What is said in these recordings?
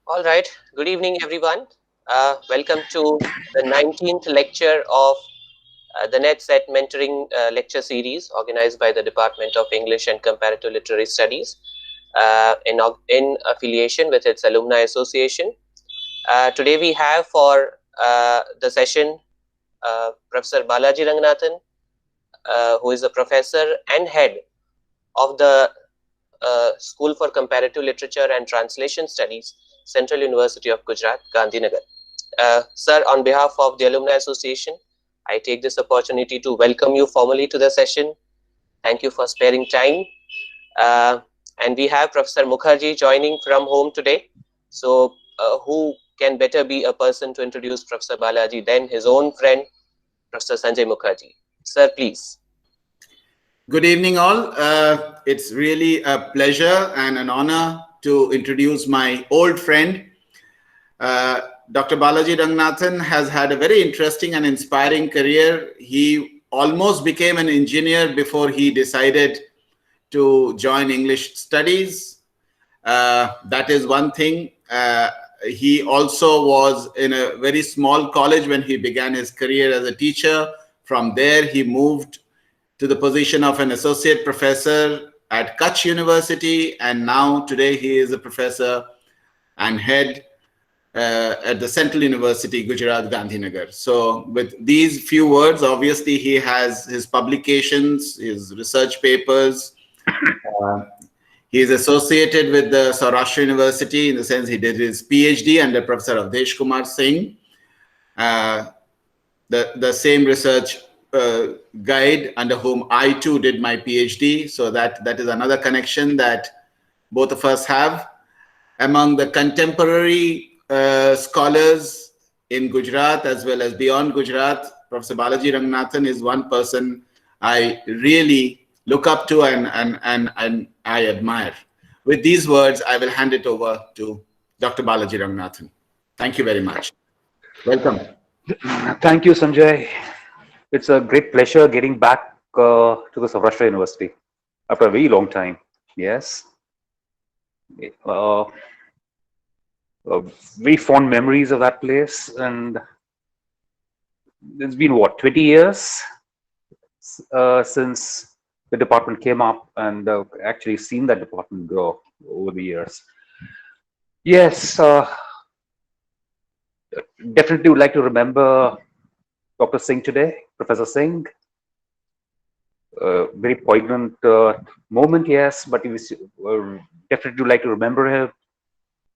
All right. Good evening, everyone. Welcome to the 19th lecture of the NET-Set Mentoring lecture series organized by the Department of English and Comparative Literary Studies in affiliation with its Alumni Association. Today we have for the session Professor Balaji Ranganathan, who is a professor and head of the School for Comparative Literature and Translation Studies, Central University of Gujarat, Gandhinagar. Sir, on behalf of the Alumni Association, I take this opportunity to welcome you formally to the session. Thank you for sparing time. And we have Professor Mukherjee joining from home today. So, who can better be a person to introduce Professor Balaji than his own friend, Professor Sanjay Mukherjee? Sir, please. Good evening, all. It's really a pleasure and an honor to introduce my old friend. Dr. Balaji Ranganathan has had a very interesting and inspiring career. He almost became an engineer before he decided to join English studies. That is one thing. He also was in a very small college when he began his career as a teacher. From there, he moved to the position of an associate professor at Kutch University, and now today he is a professor and head at the Central University, Gujarat, Gandhinagar. So with these few words, obviously he has his publications, his research papers. He is associated with the Saurashtra University in the sense he did his PhD under Professor Avdesh Kumar Singh. The same research guide under whom I too did my PhD. So that is another connection that both of us have. Among the contemporary scholars in Gujarat as well as beyond Gujarat, Professor Balaji Ranganathan is one person I really look up to and I admire. With these words, I will hand it over to Dr. Balaji Ranganathan. Thank you very much. Welcome. Thank you, Sanjay. It's a great pleasure getting back to the Saurashtra University after a very long time. Yes. Very fond memories of that place. And it's been, what, 20 years since the department came up, and actually seen that department grow over the years. Yes. Definitely would like to remember Dr. Singh today, Professor Singh. Very poignant moment, yes, but he was, definitely would like to remember him,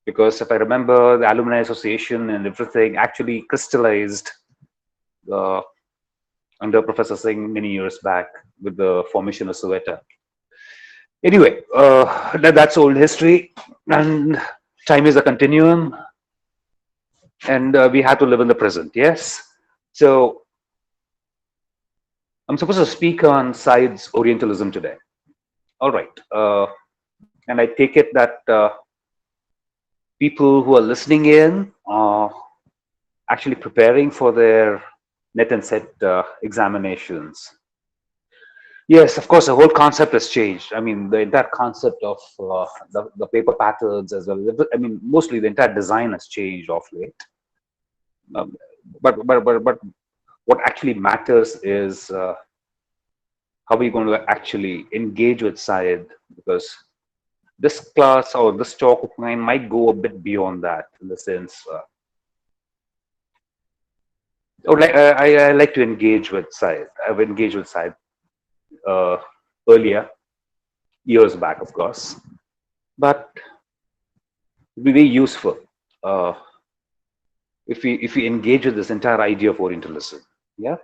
because if I remember, the Alumni Association and everything actually crystallized under Professor Singh many years back with the formation of Soweto. Anyway, that's old history, and time is a continuum, and we have to live in the present, yes? So, I'm supposed to speak on Syed's Orientalism today. All right. And I take it that people who are listening in are actually preparing for their NET and SET examinations. Yes, of course, the whole concept has changed. I mean, the entire concept of the paper patterns as well. I mean, mostly the entire design has changed of late. But what actually matters is how we're going to actually engage with Syed, because this class or this talk of mine might go a bit beyond that, in the sense I like to engage with Syed. I've engaged with Syed earlier, years back, of course, but it'd be very useful if we engage with this entire idea of Orientalism. Yeah.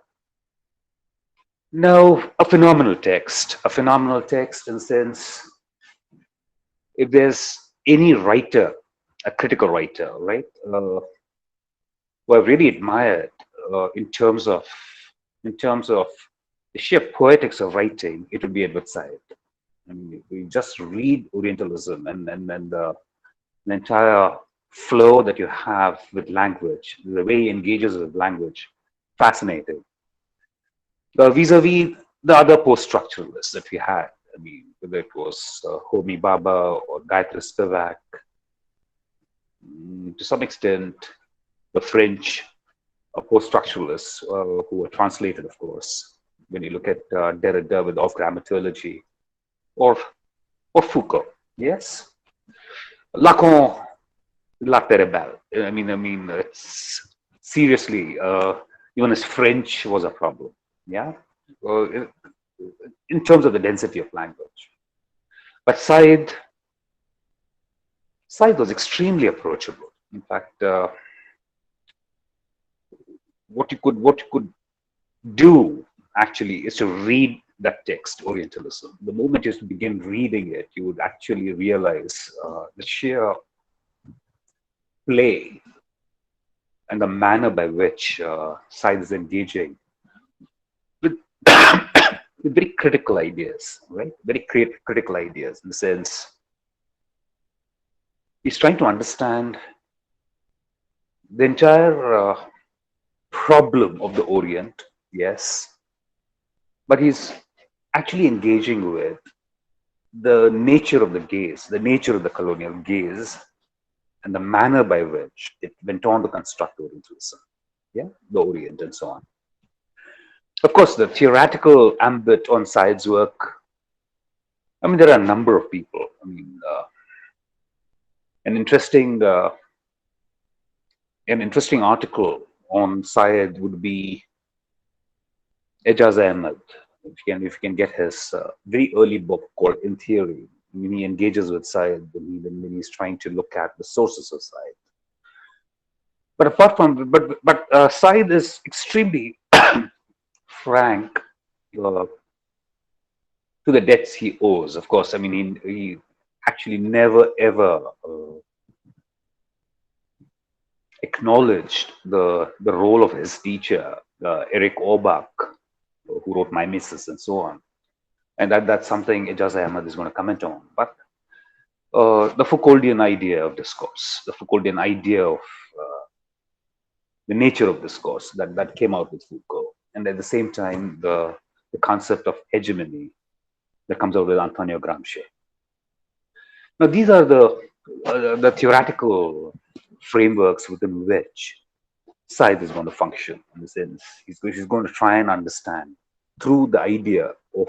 Now, a phenomenal text in the sense, if there's any writer, a critical writer, right, who I've really admired in terms of the sheer poetics of writing, it would be Edward Said. I mean, we just read Orientalism and the entire flow that you have with language, the way he engages with language, fascinating. Vis-a-vis the other post-structuralists that we had, I mean, whether it was Homi Bhabha or Gayatri Spivak, to some extent, the French post-structuralists who were translated, of course, when you look at Derrida with Of Grammatology, or Foucault, yes, Lacan, La Terrible. Seriously, even his French was a problem, yeah, in terms of the density of language. But Said was extremely approachable. In fact, what you could do actually is to read that text, Orientalism. The moment you begin reading it, you would actually realize the sheer play and the manner by which Said is engaging with, with very critical ideas, right? Very critical ideas, in the sense he's trying to understand the entire problem of the Orient, yes, but he's actually engaging with the nature of the gaze, the nature of the colonial gaze, and the manner by which it went on to construct Orientalism, yeah, the Orient and so on. Of course, the theoretical ambit on Said's work, I mean, there are a number of people. I mean, an interesting article on Said would be Ejaz Ahmed. If you can get his very early book called In Theory, when he engages with Said, when he's trying to look at the sources of Said. But apart from, Said is extremely frank to the debts he owes. Of course, I mean, he actually never ever acknowledged the role of his teacher, Eric Orbach, who wrote Mimesis and so on. And that's something Ejaz Ahmed is going to comment on. But the Foucauldian idea of discourse, the Foucauldian idea of the nature of discourse that came out with Foucault. And at the same time, the concept of hegemony that comes out with Antonio Gramsci. Now, these are the theoretical frameworks within which Said is going to function, in the sense he's going to try and understand through the idea of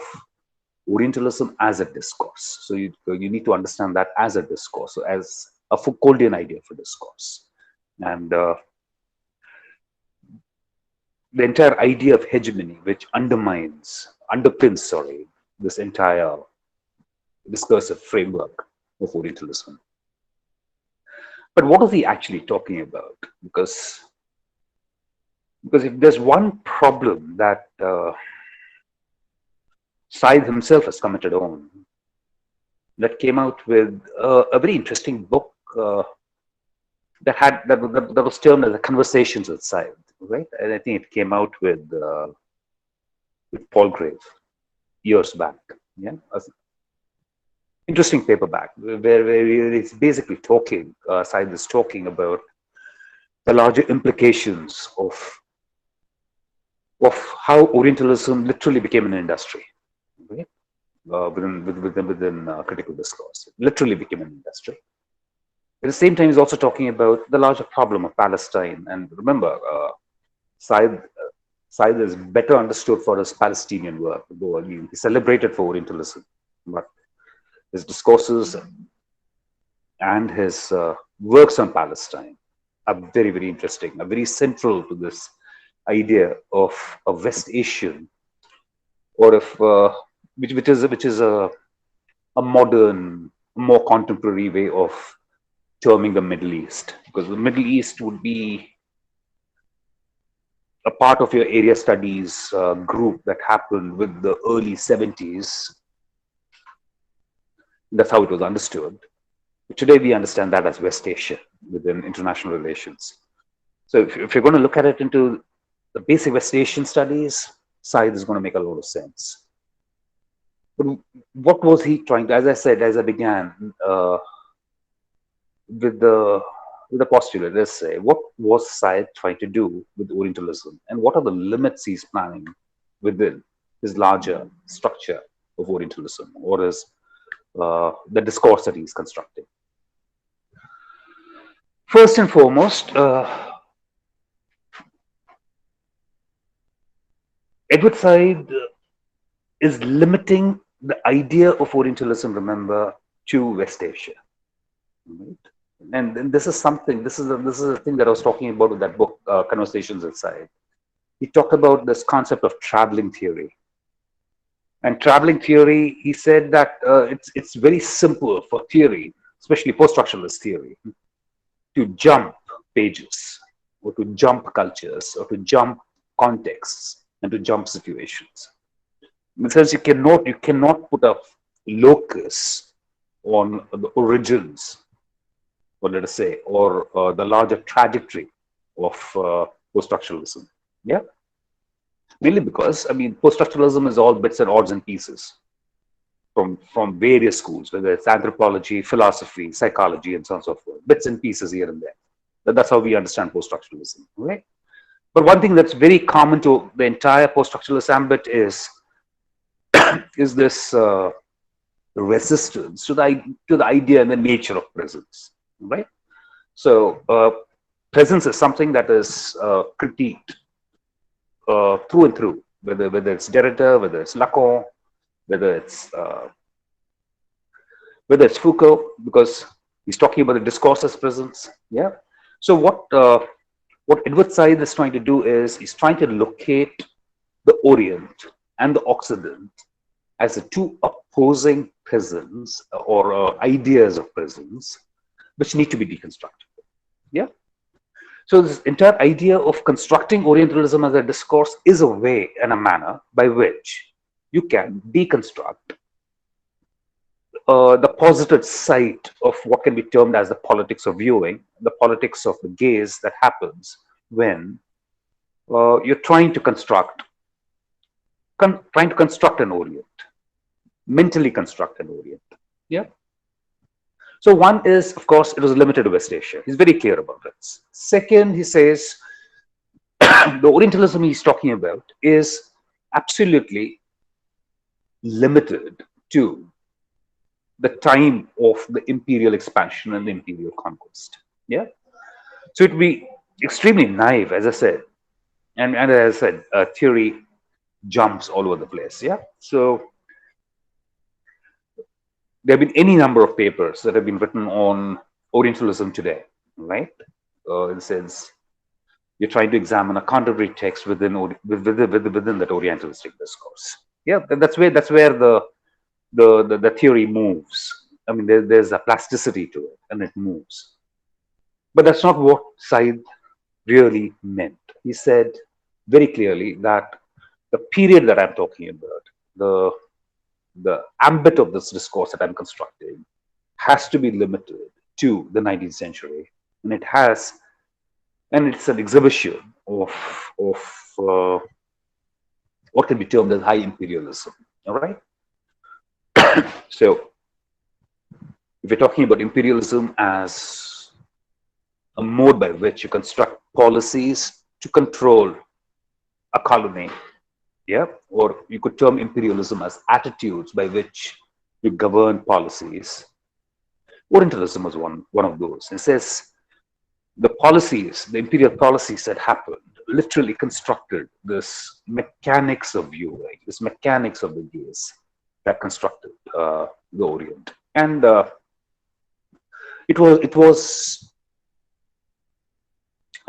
Orientalism as a discourse. So you need to understand that as a discourse, so as a Foucauldian idea for discourse. And the entire idea of hegemony, which underpins this entire discursive framework of Orientalism. But what is he actually talking about? Because if there's one problem that Said himself has commented on, that came out with a very interesting book that was termed as the Conversations with Said, right? And I think it came out with Palgrave years back. Yeah, interesting paperback where it's basically talking. Said is talking about the larger implications of how Orientalism literally became an industry, right? Within critical discourse, it literally became an industry. At the same time, he's also talking about the larger problem of Palestine. And remember, Said is better understood for his Palestinian work, though I mean, he's celebrated for Orientalism, but his discourses and his works on Palestine are very, very interesting, are very central to this idea of a West Asian, or which is a modern, more contemporary way of terming the Middle East, because the Middle East would be a part of your area studies group that happened with the early 70s. That's how it was understood. But today we understand that as West Asia within international relations. So if you're going to look at it into the basic West Asian studies, Said is going to make a lot of sense. But what was he trying to, as I said, as I began with the postulate, let's say, what was Said trying to do with Orientalism, and what are the limits he's planning within his larger structure of Orientalism, or his the discourse that he's constructing? First and foremost, Edward Said is limiting the idea of Orientalism, remember, to West Asia. Right? And this is something, this is a thing that I was talking about with that book, Conversations Inside. He talked about this concept of traveling theory. And traveling theory, he said that it's very simple for theory, especially post-structuralist theory, to jump pages, or to jump cultures, or to jump contexts, and to jump situations. Because you cannot put a locus on the origins, or let us say, or the larger trajectory of post-structuralism. Yeah. Mainly because, I mean, post-structuralism is all bits and odds and pieces from various schools, whether it's anthropology, philosophy, psychology, and so on and so forth. Bits and pieces here and there. That's how we understand post-structuralism, right? But one thing that's very common to the entire post-structuralist ambit is this resistance to the idea and the nature of presence, right? So presence is something that is critiqued through and through, whether it's Derrida, whether it's Lacan, whether it's Foucault, because he's talking about the discourse as presence. Yeah. So what Edward Said is trying to do is he's trying to locate the Orient and the Occident as the two opposing presence or ideas of presence, which need to be deconstructed. Yeah. So this entire idea of constructing Orientalism as a discourse is a way and a manner by which you can deconstruct the posited side of what can be termed as the politics of viewing, the politics of the gaze that happens when you're trying to construct an Orient, mentally construct an Orient. Yeah. So one is, of course, it was limited to West Asia. He's very clear about it. Second, he says the Orientalism he's talking about is absolutely limited to the time of the imperial expansion and the imperial conquest. Yeah. So it would be extremely naive, as I said, and as I said, theory jumps all over the place. Yeah. So there have been any number of papers that have been written on Orientalism today, right? In the sense, you're trying to examine a contemporary text within that Orientalistic discourse. Yeah, that's where the theory moves. I mean, there's a plasticity to it, and it moves. But that's not what Said really meant. He said very clearly that the period that I'm talking about, the ambit of this discourse that I'm constructing, has to be limited to the 19th century, and it's an exhibition of what can be termed as high imperialism. All right. So, if we're talking about imperialism as a mode by which you construct policies to control a colony, yeah, or you could term imperialism as attitudes by which you govern policies. Orientalism was one of those. It says the policies, the imperial policies that happened, literally constructed this mechanics of viewing, this mechanics of the gaze that constructed the Orient, and it was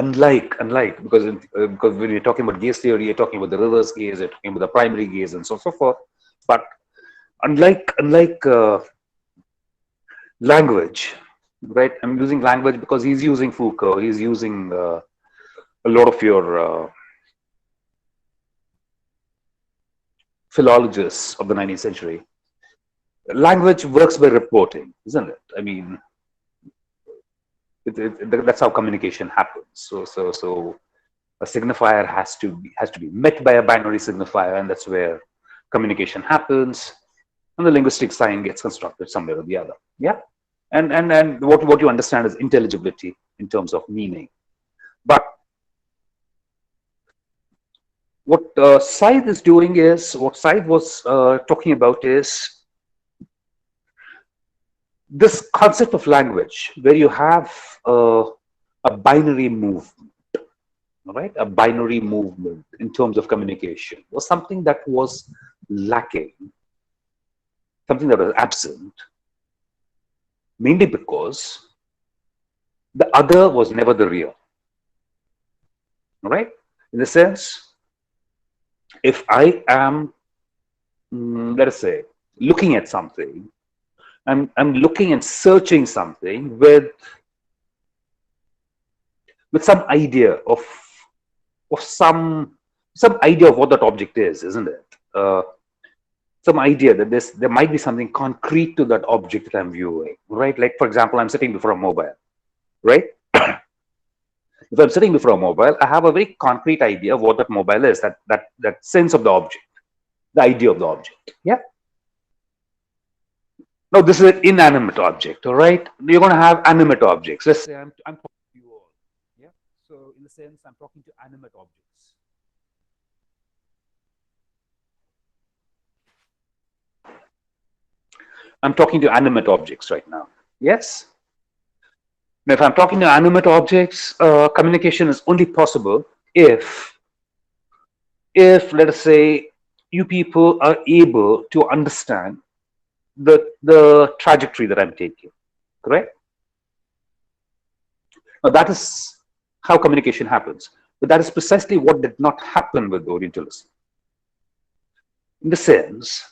unlike because when you're talking about gaze theory, you're talking about the reverse gaze, you're talking about the primary gaze, and so on and so forth. But unlike language, right? I'm using language because he's using Foucault, he's using a lot of your philologists of the 19th century. Language works by reporting, isn't it? I mean, that's how communication happens. So a signifier has to be met by a binary signifier, and that's where communication happens, and the linguistic sign gets constructed somewhere or the other. Yeah, and what you understand is intelligibility in terms of meaning. But what Said is doing is, what Said was talking about is this concept of language, where you have a binary movement, right? A binary movement in terms of communication was something that was lacking, something that was absent, mainly because the other was never the real, right? In the sense, if I am, let us say, looking at something, I'm looking and searching something with some idea of some idea of what that object is, isn't it? Some idea that there might be something concrete to that object that I'm viewing, right? Like, for example, I'm sitting before a mobile, right? If I'm sitting before a mobile, I have a very concrete idea of what that mobile is, that sense of the object, the idea of the object. Yeah. Now, this is an inanimate object, all right? You're going to have animate objects. Let's say I'm talking to you all. Yeah. So, in the sense, I'm talking to animate objects. I'm talking to animate objects right now. Yes. Now, if I'm talking to animate objects, communication is only possible if let us say, you people are able to understand the trajectory that I'm taking, correct? Now, that is how communication happens. But that is precisely what did not happen with Orientalism. In the sense,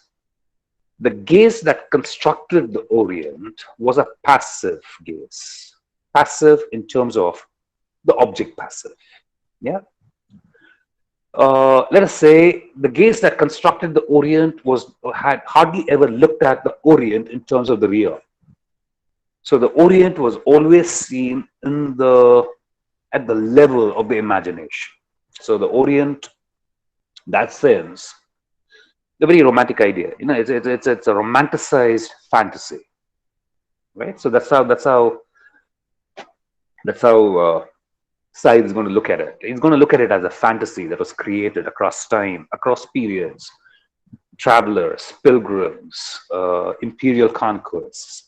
the gaze that constructed the Orient was a passive gaze. Passive in terms of the object passive. Yeah. Let us say the gaze that constructed the Orient had hardly ever looked at the Orient in terms of the real. So the Orient was always seen at the level of the imagination. So the Orient, that sense, the very romantic idea, you know, it's a romanticized fantasy, right? So that's how Said is going to look at it. He's going to look at it as a fantasy that was created across time, across periods, travelers, pilgrims, imperial conquests,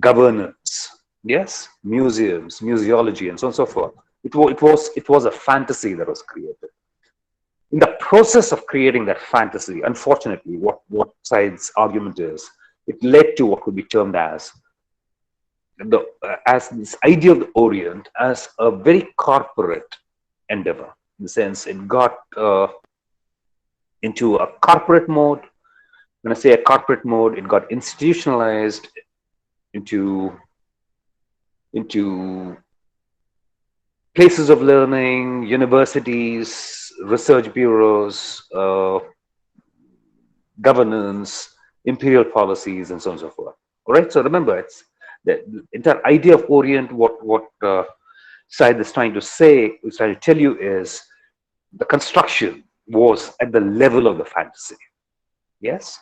governance, yes, museums, museology, and so on and so forth. It was a fantasy that was created. In the process of creating that fantasy, unfortunately, what Said's argument is, it led to what could be termed as this idea of the Orient as a very corporate endeavor, in the sense it got into a corporate mode. When I say a corporate mode, it got institutionalized into places of learning, universities, research bureaus, governance, imperial policies, and so on and so forth. All right. So remember, it's the entire idea of Orient. What Said is trying to say, is trying to tell you, is the construction was at the level of the fantasy. Yes.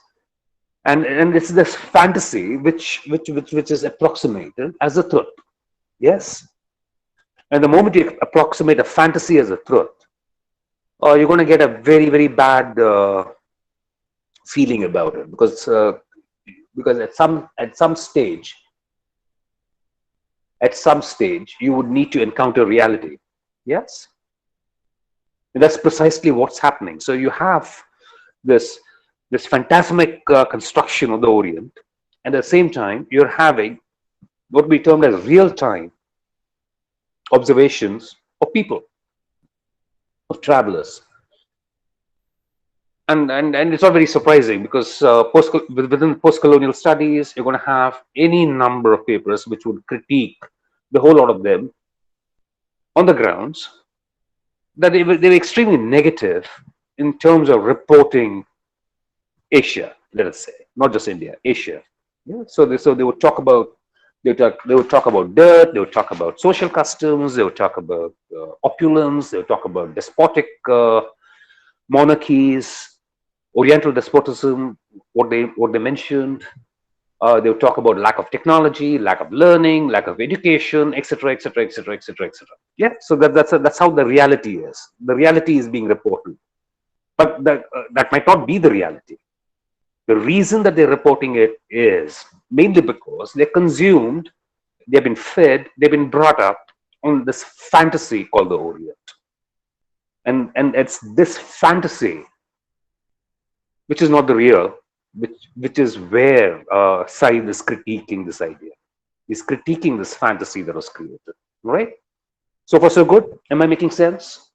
And it's this fantasy which is approximated as a truth. Yes. And the moment you approximate a fantasy as a truth, you're going to get a very, very bad feeling about it, because at some stage you would need to encounter reality. Yes. And that's precisely what's happening. So you have this phantasmic construction of the Orient, and at the same time you're having what we termed as real-time observations of people, of travelers. And it's not very surprising, because within post-colonial studies, you're going to have any number of papers which would critique, the whole lot of them, on the grounds that they were extremely negative in terms of reporting Asia, let us say, not just India, Asia. Yeah? So they would talk about dirt, they would talk about social customs, they would talk about opulence, they would talk about despotic monarchies, Oriental despotism, what they mentioned. They would talk about lack of technology, lack of learning, lack of education, etc., etc., etc., etc., etc. Yeah, so that's how the reality is. The reality is being reported, but that might not be the reality. The reason that they're reporting it is mainly because they're consumed, they've been fed, they've been brought up on this fantasy called the Orient. And it's this fantasy which is not the real, which is where Said is critiquing this idea. He's critiquing this fantasy that was created, right? So far, so good. Am I making sense?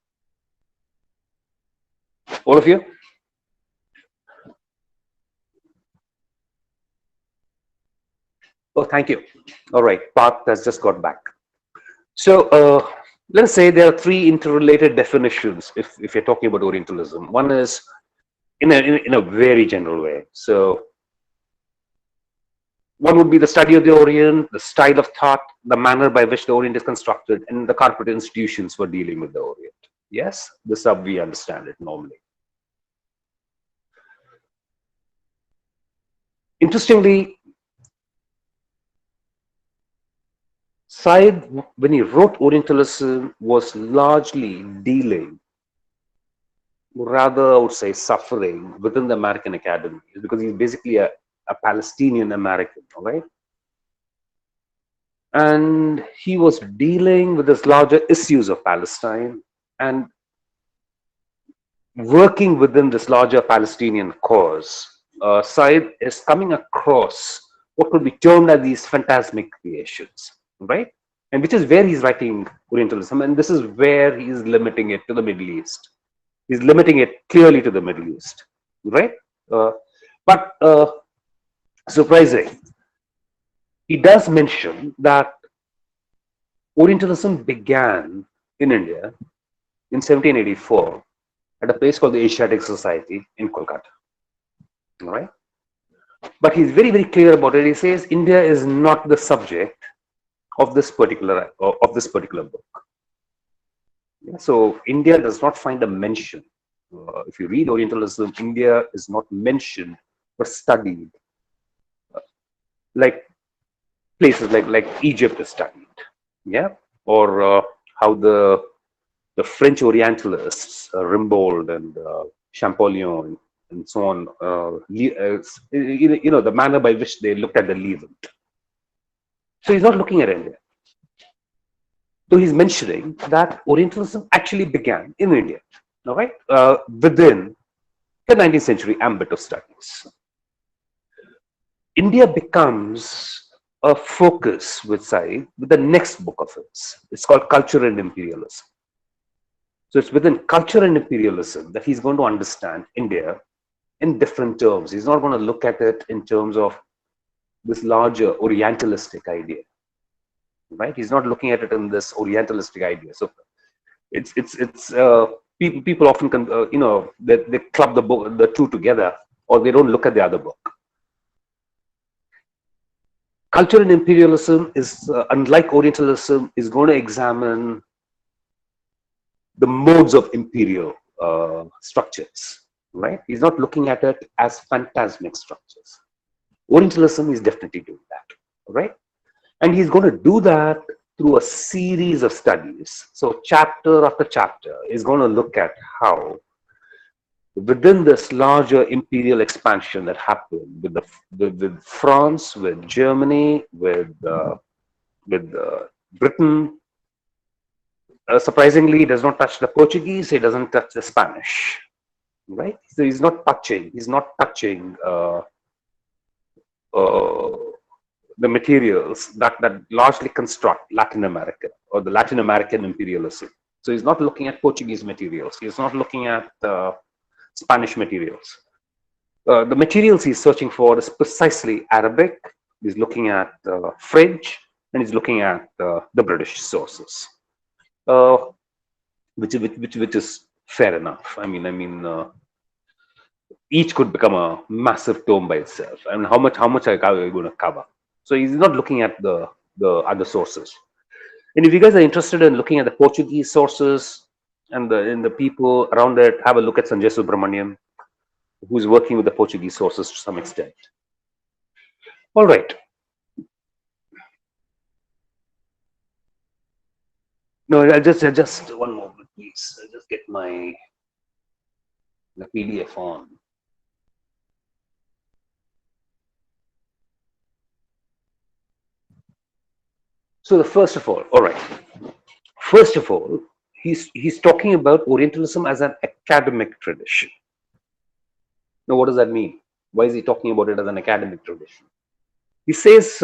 All of you? Oh, thank you. All right, Parth has just got back. So let us say there are three interrelated definitions if you're talking about Orientalism. One is in a very general way. So one would be the study of the Orient, the style of thought, the manner by which the Orient is constructed, and the corporate institutions for dealing with the Orient. Yes, this is how we understand it normally. Interestingly, Said, when he wrote Orientalism, was largely dealing, rather I would say suffering, within the American Academy, because he's basically a Palestinian American, all right? And he was dealing with this larger issues of Palestine and working within this larger Palestinian cause. Said is coming across what could be termed as these phantasmic creations, right? And which is where he's writing Orientalism, and this is where he's limiting it to the Middle East. He's limiting it clearly to the Middle East, right? But surprising, he does mention that Orientalism began in India in 1784 at a place called the Asiatic Society in Kolkata. All right? But he's very, very clear about it. He says India is not the subject of this particular book. Yeah, so India does not find a mention. If you read Orientalism, India is not mentioned or studied like places like Egypt is studied. Yeah, or how the French Orientalists, Rimbaud and Champollion and so on, the manner by which they looked at the Levant. So he's not looking at India. So he's mentioning that Orientalism actually began in India, all right, within the 19th century ambit of studies. India becomes a focus with Said with the next book of his. It's called Culture and Imperialism. So it's within culture and imperialism that he's going to understand India in different terms. He's not going to look at it in terms of this larger Orientalistic idea, right? He's not looking at it in this Orientalistic idea. So it's people often they club the two together, or they don't look at the other book. Culture and imperialism is unlike Orientalism, is going to examine the modes of imperial structures, right? He's not looking at it as phantasmic structures. Orientalism is definitely doing that, right? And he's going to do that through a series of studies. So chapter after chapter is going to look at how within this larger imperial expansion that happened with France, with Germany, with Britain, surprisingly, he does not touch the Portuguese. He doesn't touch the Spanish, right? So he's not touching the materials that largely construct Latin America or the Latin American imperialism. So he's not looking at Portuguese materials. He's not looking at Spanish materials. The materials he's searching for is precisely Arabic. He's looking at French, and he's looking at the British sources, which is fair enough. I mean, each could become a massive tome by itself. And how much are you going to cover? So he's not looking at the other sources. And if you guys are interested in looking at the Portuguese sources and the people around it, have a look at Sanjay Subramanian, who's working with the Portuguese sources to some extent. All right. No, I just one moment, please. I'll just get the PDF on. So the first of all right. First of all, he's talking about Orientalism as an academic tradition. Now, what does that mean? Why is he talking about it as an academic tradition? He says,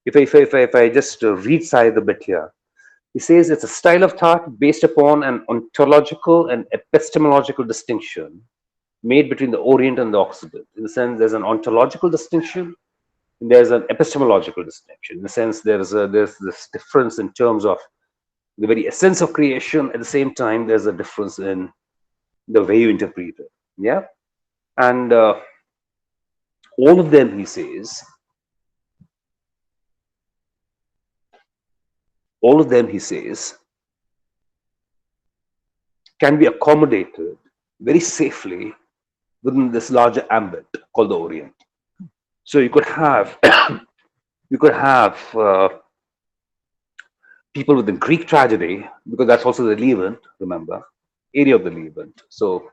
if I just read side the bit here, he says it's a style of thought based upon an ontological and epistemological distinction made between the Orient and the Occident. In the sense, there's an ontological distinction, and there's an epistemological distinction. In the sense, there's this difference in terms of the very essence of creation. At the same time, there's a difference in the way you interpret it. Yeah, and all of them, he says, can be accommodated very safely within this larger ambit called the Orient. So you could have people within Greek tragedy, because that's also the Levant, remember, area of the Levant. So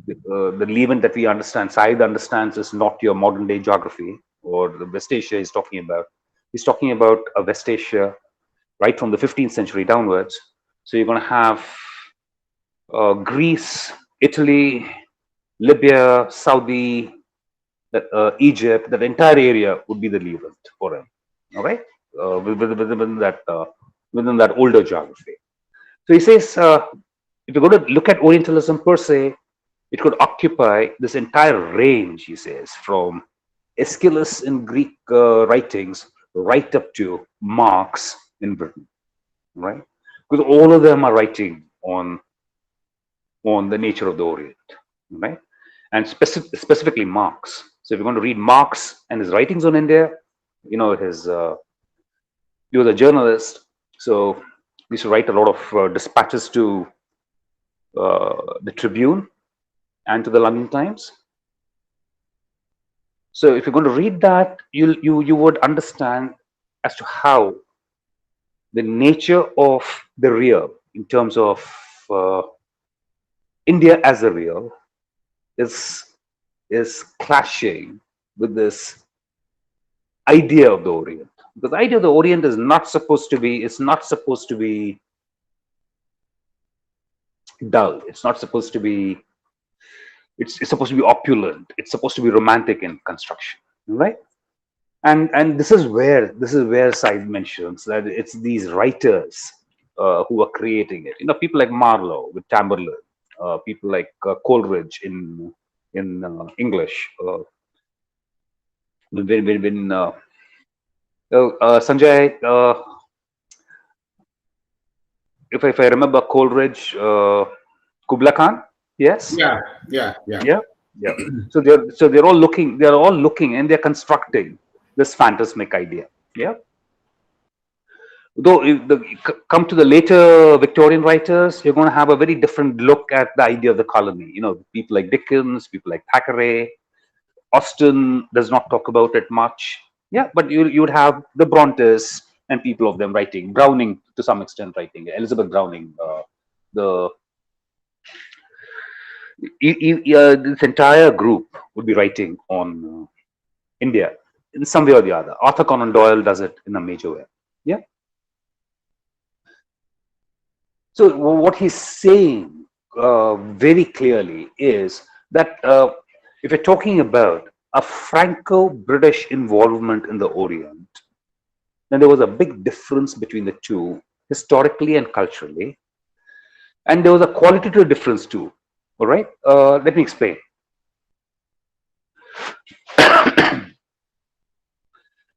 the Levant that we understand, Said understands, is not your modern day geography or the West Asia he's talking about. He's talking about a West Asia right from the 15th century downwards. So you're going to have Greece, Italy, Libya, Saudi, Egypt. That entire area would be the Levant for him. All right, within that older geography. So he says, if you're going to look at Orientalism per se, it could occupy this entire range, he says, from Aeschylus in Greek writings right up to Marx in Britain, right? Because all of them are writing on the nature of the Orient, right? And specifically Marx. So if you're going to read Marx and his writings on India, you know, he was a journalist, so he used to write a lot of dispatches to the Tribune and to the London Times. So if you're going to read that, you would understand as to how the nature of the real, in terms of India as a real, is clashing with this idea of the Orient. Because the idea of the Orient is not supposed to be, dull. It's not supposed to be, it's supposed to be opulent. It's supposed to be romantic in construction, right? And this is where Said mentions that it's these writers who are creating it. You know, people like Marlowe with Chamberlain, people like Coleridge in English. Sanjay, if I remember Coleridge, Kubla Khan, yes. Yeah. So they're all looking, and they're constructing this phantasmic idea. Yeah. Though if come to the later Victorian writers, you're going to have a very different look at the idea of the colony. You know, people like Dickens, people like Thackeray, Austen does not talk about it much. Yeah, but you would have the Brontes and people of them writing, Browning to some extent writing, Elizabeth Browning, this entire group would be writing on India in some way or the other. Arthur Conan Doyle does it in a major way. Yeah. So what he's saying very clearly is that if you're talking about a Franco-British involvement in the Orient, then there was a big difference between the two, historically and culturally. And there was a qualitative difference too. All right, let me explain.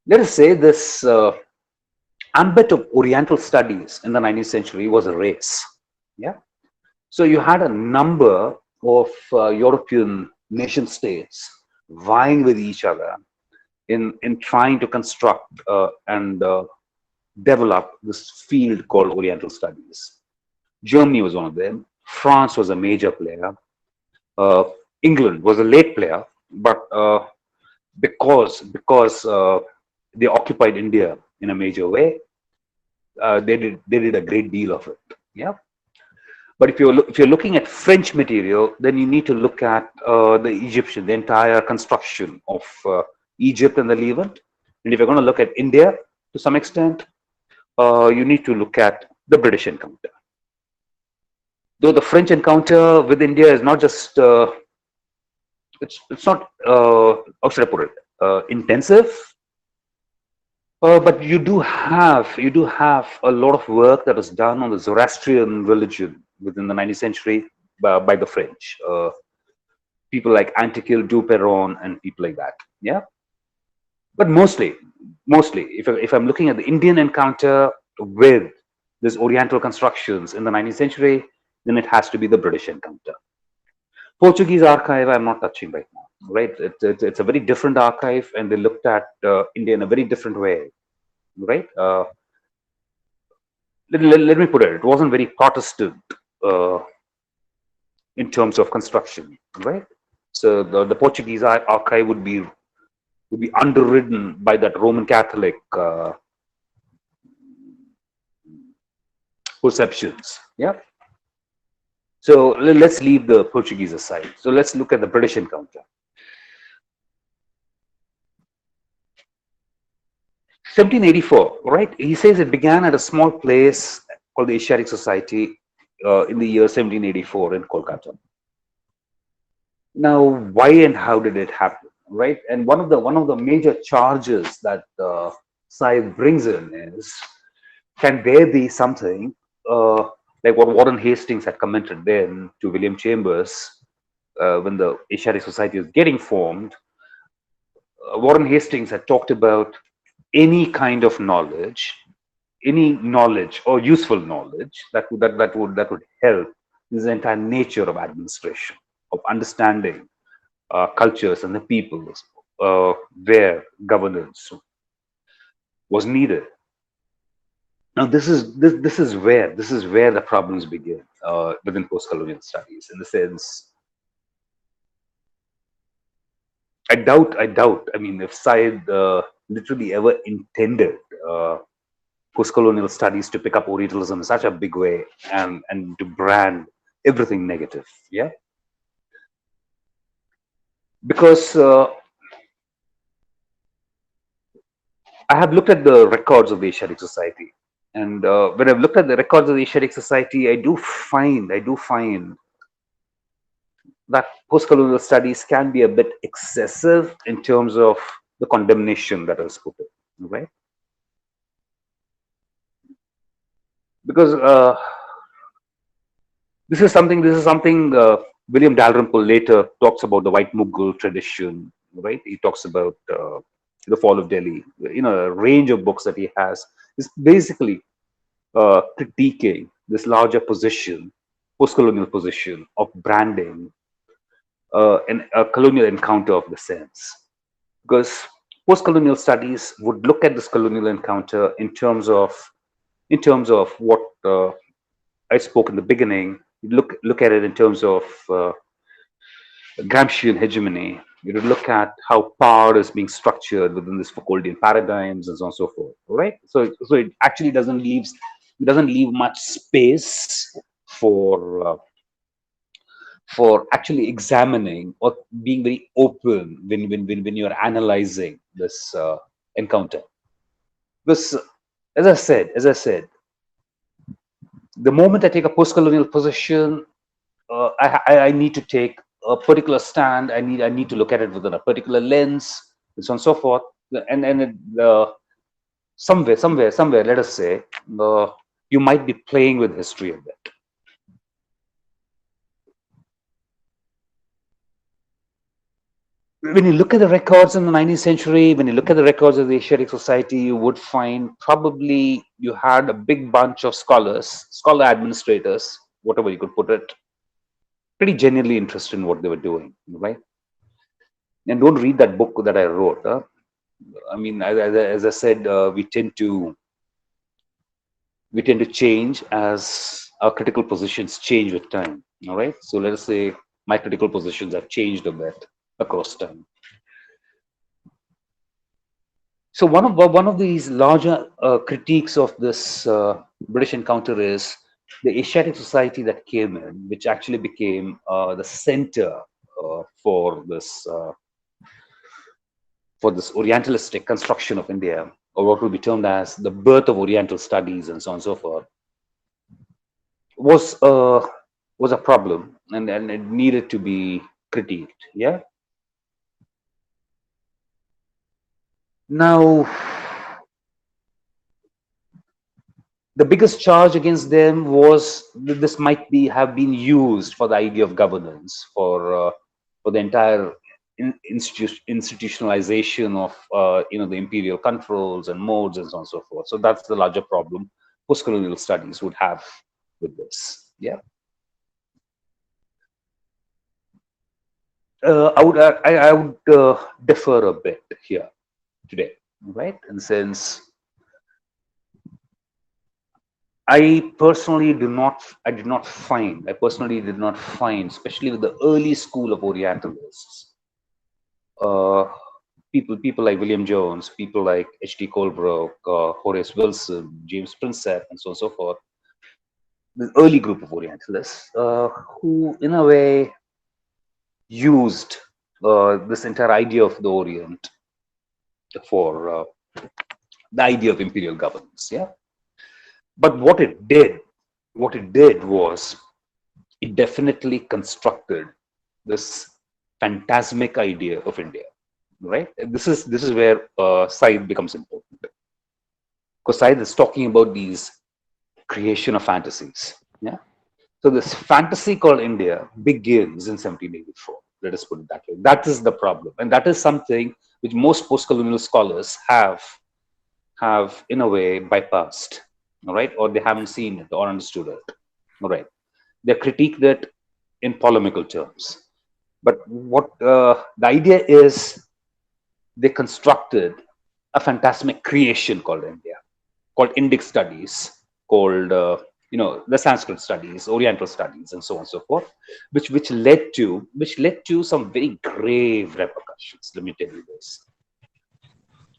Let us say this ambit of Oriental studies in the 19th century was a race. Yeah. So you had a number of European nation states vying with each other in trying to construct and develop this field called Oriental studies. Germany was one of them. France was a major player. England was a late player, but because they occupied India in a major way, they did a great deal of it. Yeah. But if you're looking at French material, then you need to look at the entire construction of Egypt and the Levant. And if you're going to look at India to some extent, you need to look at the British encounter. Though the French encounter with India is not just it's not how should I put it, intensive, but you do have a lot of work that was done on the Zoroastrian religion within the 19th century by the French. People like Anquetil, Duperron, and people like that. Yeah, but mostly, if I'm looking at the Indian encounter with these Oriental constructions in the 19th century, then it has to be the British encounter. Portuguese archive, I'm not touching right now. Right, it's a very different archive, and they looked at India in a very different way. Right. Let me put it. It wasn't very Protestant in terms of construction. Right. So the Portuguese archive would be underwritten by that Roman Catholic perceptions. Yeah. So let's leave the Portuguese aside. So let's look at the British encounter. 1784, right? He says it began at a small place called the Asiatic Society in the year 1784 in Kolkata. Now, why and how did it happen, right? And one of the major charges that Syed brings in is, can there be something like what Warren Hastings had commented then to William Chambers when the Asiatic Society was getting formed? Warren Hastings had talked about any kind of knowledge, or useful knowledge that would help this entire nature of administration, of understanding cultures and the peoples where governance was needed. Now this is where the problems begin within post-colonial studies, in the sense, I doubt. I mean, if Syed literally ever intended post-colonial studies to pick up Orientalism in such a big way and to brand everything negative. Yeah, because I have looked at the records of the Asiatic Society, and when I've looked at the records of the Asiatic Society, I do find that post-colonial studies can be a bit excessive in terms of the condemnation that is put in, right? Because this is something William Dalrymple later talks about, the white Mughal tradition, right? He talks about the fall of Delhi. A range of books that he has is basically critiquing this larger position, post-colonial position of branding a colonial encounter of the sense. Because post-colonial studies would look at this colonial encounter in terms of what I spoke in the beginning. Look at it in terms of Gramscian hegemony. You would look at how power is being structured within this Foucauldian paradigms and so on and so forth. Right? So it actually doesn't leave much space for actually examining or being very open when you're analyzing this encounter. Because as I said, the moment I take a post-colonial position, I need to take a particular stand. I need to look at it within a particular lens, and so on and so forth. And somewhere, let us say, you might be playing with history a bit. When you look at the records in the 19th century, when you look at the records of the Asiatic Society, you would find probably you had a big bunch of scholar administrators, whatever you could put it, pretty genuinely interested in what they were doing, right? And don't read that book that I wrote. I mean, as I said, we tend to change as our critical positions change with time. All right. So let us say my critical positions have changed a bit across time. So one of these larger critiques of this British encounter is the Asiatic Society that came in, which actually became the center for this Orientalistic construction of India, or what will be termed as the birth of Oriental studies and so on and so forth. was a problem, and it needed to be critiqued. Yeah. Now, the biggest charge against them was that this might have been used for the idea of governance, for the entire institutionalization of the imperial controls and modes and so on and so forth. So that's the larger problem postcolonial studies would have with this. Yeah. I would differ a bit here today, right? And since I personally did not find, especially with the early school of Orientalists, people like William Jones, people like H.T. Colebrook, Horace Wilson, James Prinsep, and so on and so forth, the early group of Orientalists, who in a way used this entire idea of the Orient for the idea of imperial governance. Yeah. But what it did was it definitely constructed this phantasmic idea of India, right? This is where Said becomes important, because Said is talking about these creation of fantasies. Yeah. So this fantasy called India begins in 1784. Let us put it that way. That is the problem, and that is something which most post-colonial scholars have in a way bypassed. All right, or they haven't seen it or understood it. All right, they critiqued it in polemical terms, but what the idea is, they constructed a phantasmic creation called India, called Indic studies, called the Sanskrit studies, Oriental studies, and so on and so forth, which led to some very grave repercussions. Let me tell you this.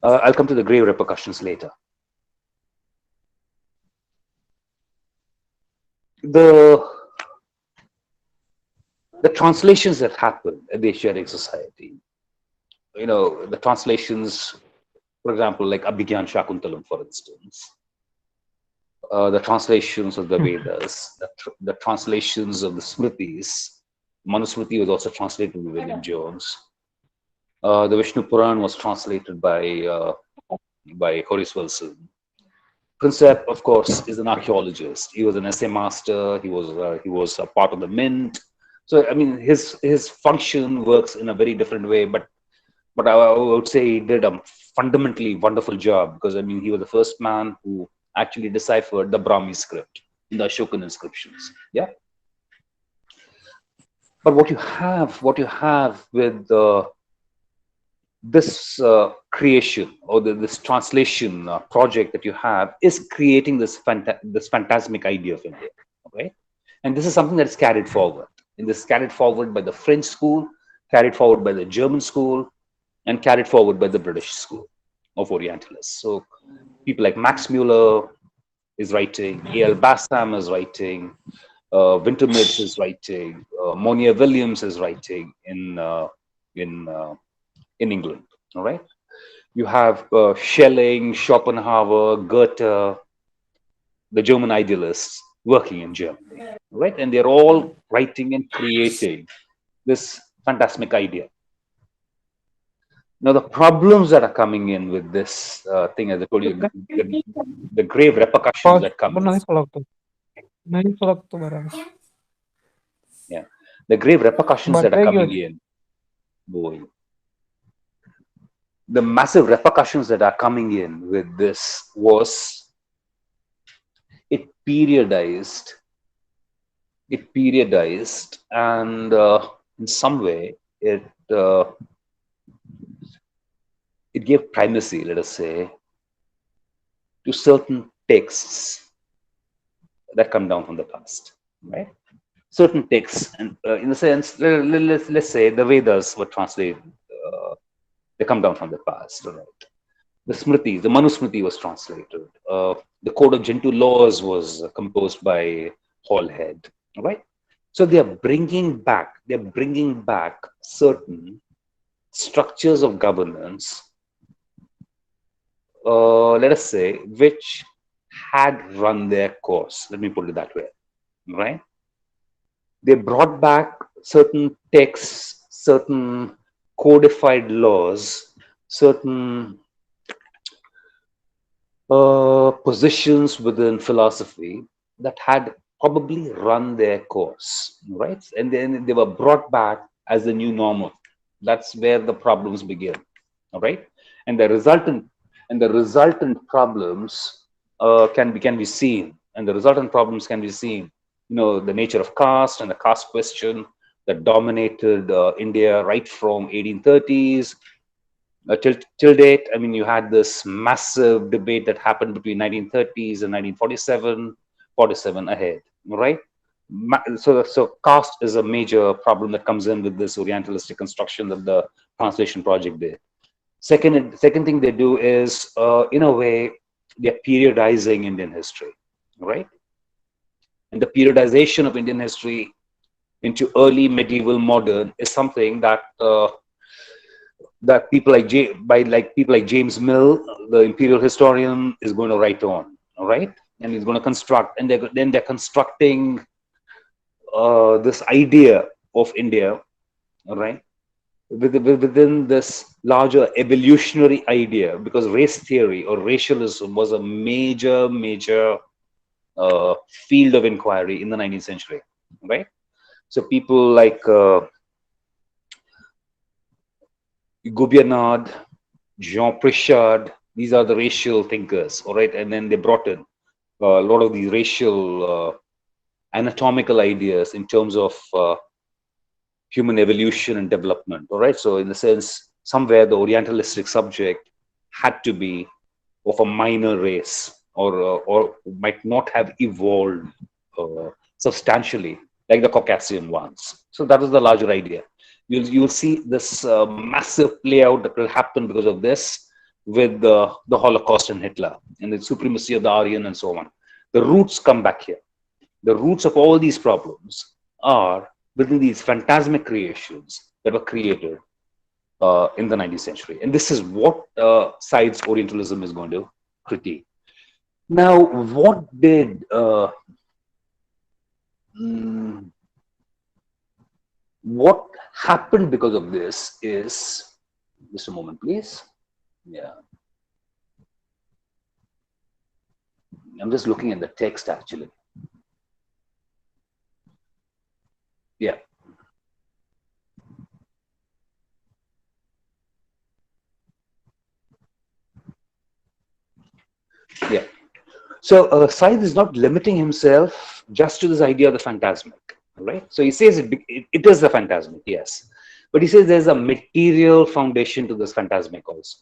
I'll come to the grave repercussions later. The translations that happened at the Asiatic Society, the translations, for example, like Abhigyan Shakuntalam, for instance, the translations of the Vedas, the translations of the Smritis. Manusmriti was also translated by William Jones. The Vishnu Puran was translated by Horace Wilson. Prinsep, of course, is an archaeologist. He was an essay master. He was a part of the Mint. So I mean, his function works in a very different way. But I would say he did a fundamentally wonderful job, because I mean, he was the first man who actually deciphered the Brahmi script in the Ashokan inscriptions. Yeah. But what you have with this creation, or this translation project that you have, is creating this phantasmic idea of India, okay? And this is something that is carried forward. And this is carried forward by the French school, carried forward by the German school, and carried forward by the British school of Orientalists. So people like Max Muller is writing, A.L. Bassam is writing, Wintermits is writing, Monier Williams is writing in England. All right, you have Schelling, Schopenhauer, Goethe, the German idealists working in Germany, right? And they're all writing and creating this phantasmic idea. Now, the problems that are coming in with this thing, as I told you, the grave repercussions that come in. Yeah, the grave repercussions that are coming in, boy. The massive repercussions that are coming in with this was it periodized, and in some way it gave primacy, let us say, to certain texts that come down from the past, right? Certain texts, and in the sense, let's say the Vedas were translated. They come down from the past, right? The Smriti, the Manusmriti was translated. The Code of Gentile Laws was composed by Hallhead, right? So they are bringing back certain structures of governance, let us say, which had run their course. Let me put it that way. right? They brought back certain texts, certain codified laws, certain positions within philosophy that had probably run their course, right? And then they were brought back as the new normal. That's where the problems begin, all right? And the resultant problems can be seen, and the resultant problems can be seen. You know, the nature of caste and the caste question that dominated India right from 1830s till date. I mean, you had this massive debate that happened between 1930s and 1947, 47 ahead, right? So caste is a major problem that comes in with this Orientalistic construction that the translation project did. Second thing they do is, in a way, they're periodizing Indian history, right? And the periodization of Indian history into early, medieval, modern is something that people like James Mill, the imperial historian, is going to write on, all right? And he's going to construct, and then they're constructing this idea of India, all right, within this larger evolutionary idea, because race theory or racialism was a major field of inquiry in the 19th century, right? So people like Goubiernard, Jean Pritchard, these are the racial thinkers, all right? And then they brought in a lot of these racial anatomical ideas in terms of human evolution and development, all right? So in the sense, somewhere the Orientalistic subject had to be of a minor race, or might not have evolved substantially like the Caucasian ones. So that was the larger idea. You'll see this massive play out that will happen because of this with the Holocaust and Hitler and the supremacy of the Aryan and so on. The roots come back here. The roots of all these problems are within these phantasmic creations that were created in the 19th century. And this is what Said's Orientalism is going to critique. Now, what did what happened because of this is, just a moment, please. Yeah. I'm just looking at the text actually. Yeah. Yeah. So Said is not limiting himself just to this idea of the phantasmic, right? So he says it is the phantasmic, yes. But he says there's a material foundation to this phantasmic also.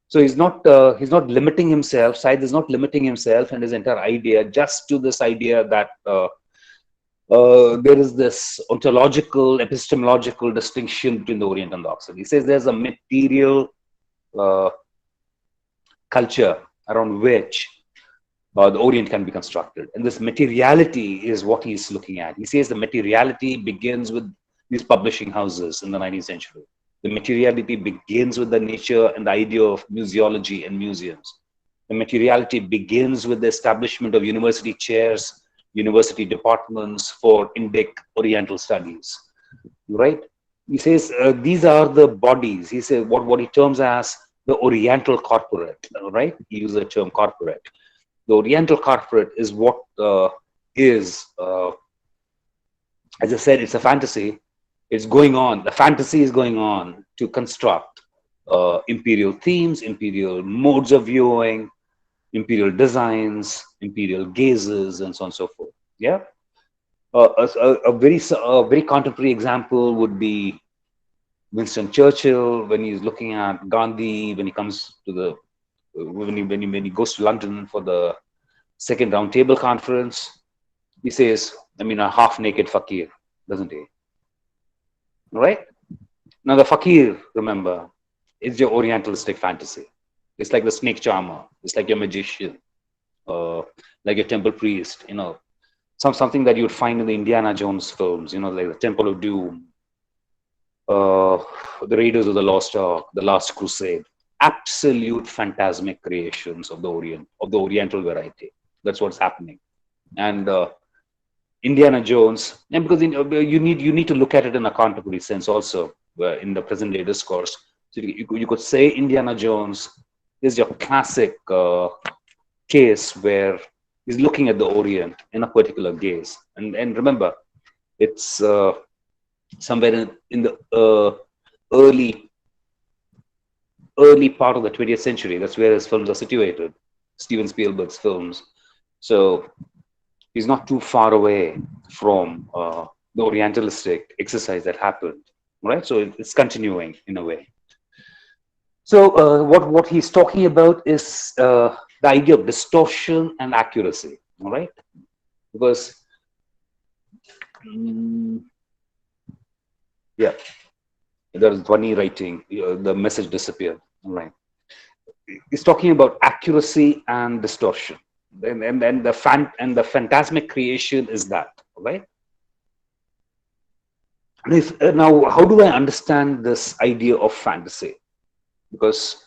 So he's not limiting himself. Said is not limiting himself and his entire idea just to this idea that there is this ontological, epistemological distinction between the Orient and the Occident. He says there's a material culture around which the Orient can be constructed. And this materiality is what he's looking at. He says the materiality begins with these publishing houses in the 19th century. The materiality begins with the nature and the idea of museology and museums. The materiality begins with the establishment of university chairs, university departments for Indic Oriental studies, right? He says these are the bodies. He says what he terms as the Oriental corporate, right? He uses the term corporate. The Oriental corporate is what is, as I said, it's a fantasy. It's going on. The fantasy is going on to construct imperial themes, imperial modes of viewing, imperial designs, imperial gazes, and so on and so forth. Yeah. A very contemporary example would be Winston Churchill when he's looking at Gandhi, when he comes to the when he goes to London for the second round table conference. He says, I mean, a half-naked fakir, doesn't he? Right? Now the fakir, remember, is your Orientalistic fantasy. It's like the snake charmer. It's like your magician, like your temple priest. You know, something that you'd find in the Indiana Jones films. You know, like the Temple of Doom, the Raiders of the Lost Ark, the Last Crusade. Absolute phantasmic creations of the Orient, of the Oriental variety. That's what's happening. And Indiana Jones, and because you need to look at it in a contemporary sense also in the present day discourse. So you could say Indiana Jones is your classic case where he's looking at the Orient in a particular gaze, and remember, it's somewhere in the early part of the 20th century. That's where his films are situated, Steven Spielberg's films. So he's not too far away from the Orientalistic exercise that happened, right? So it's continuing in a way. So what he's talking about is the idea of distortion and accuracy, all right? Because yeah, there's Dhwani writing, the message disappeared, all right? He's talking about accuracy and distortion, and the phantasmic creation is that, right? Now, how do I understand this idea of fantasy? Because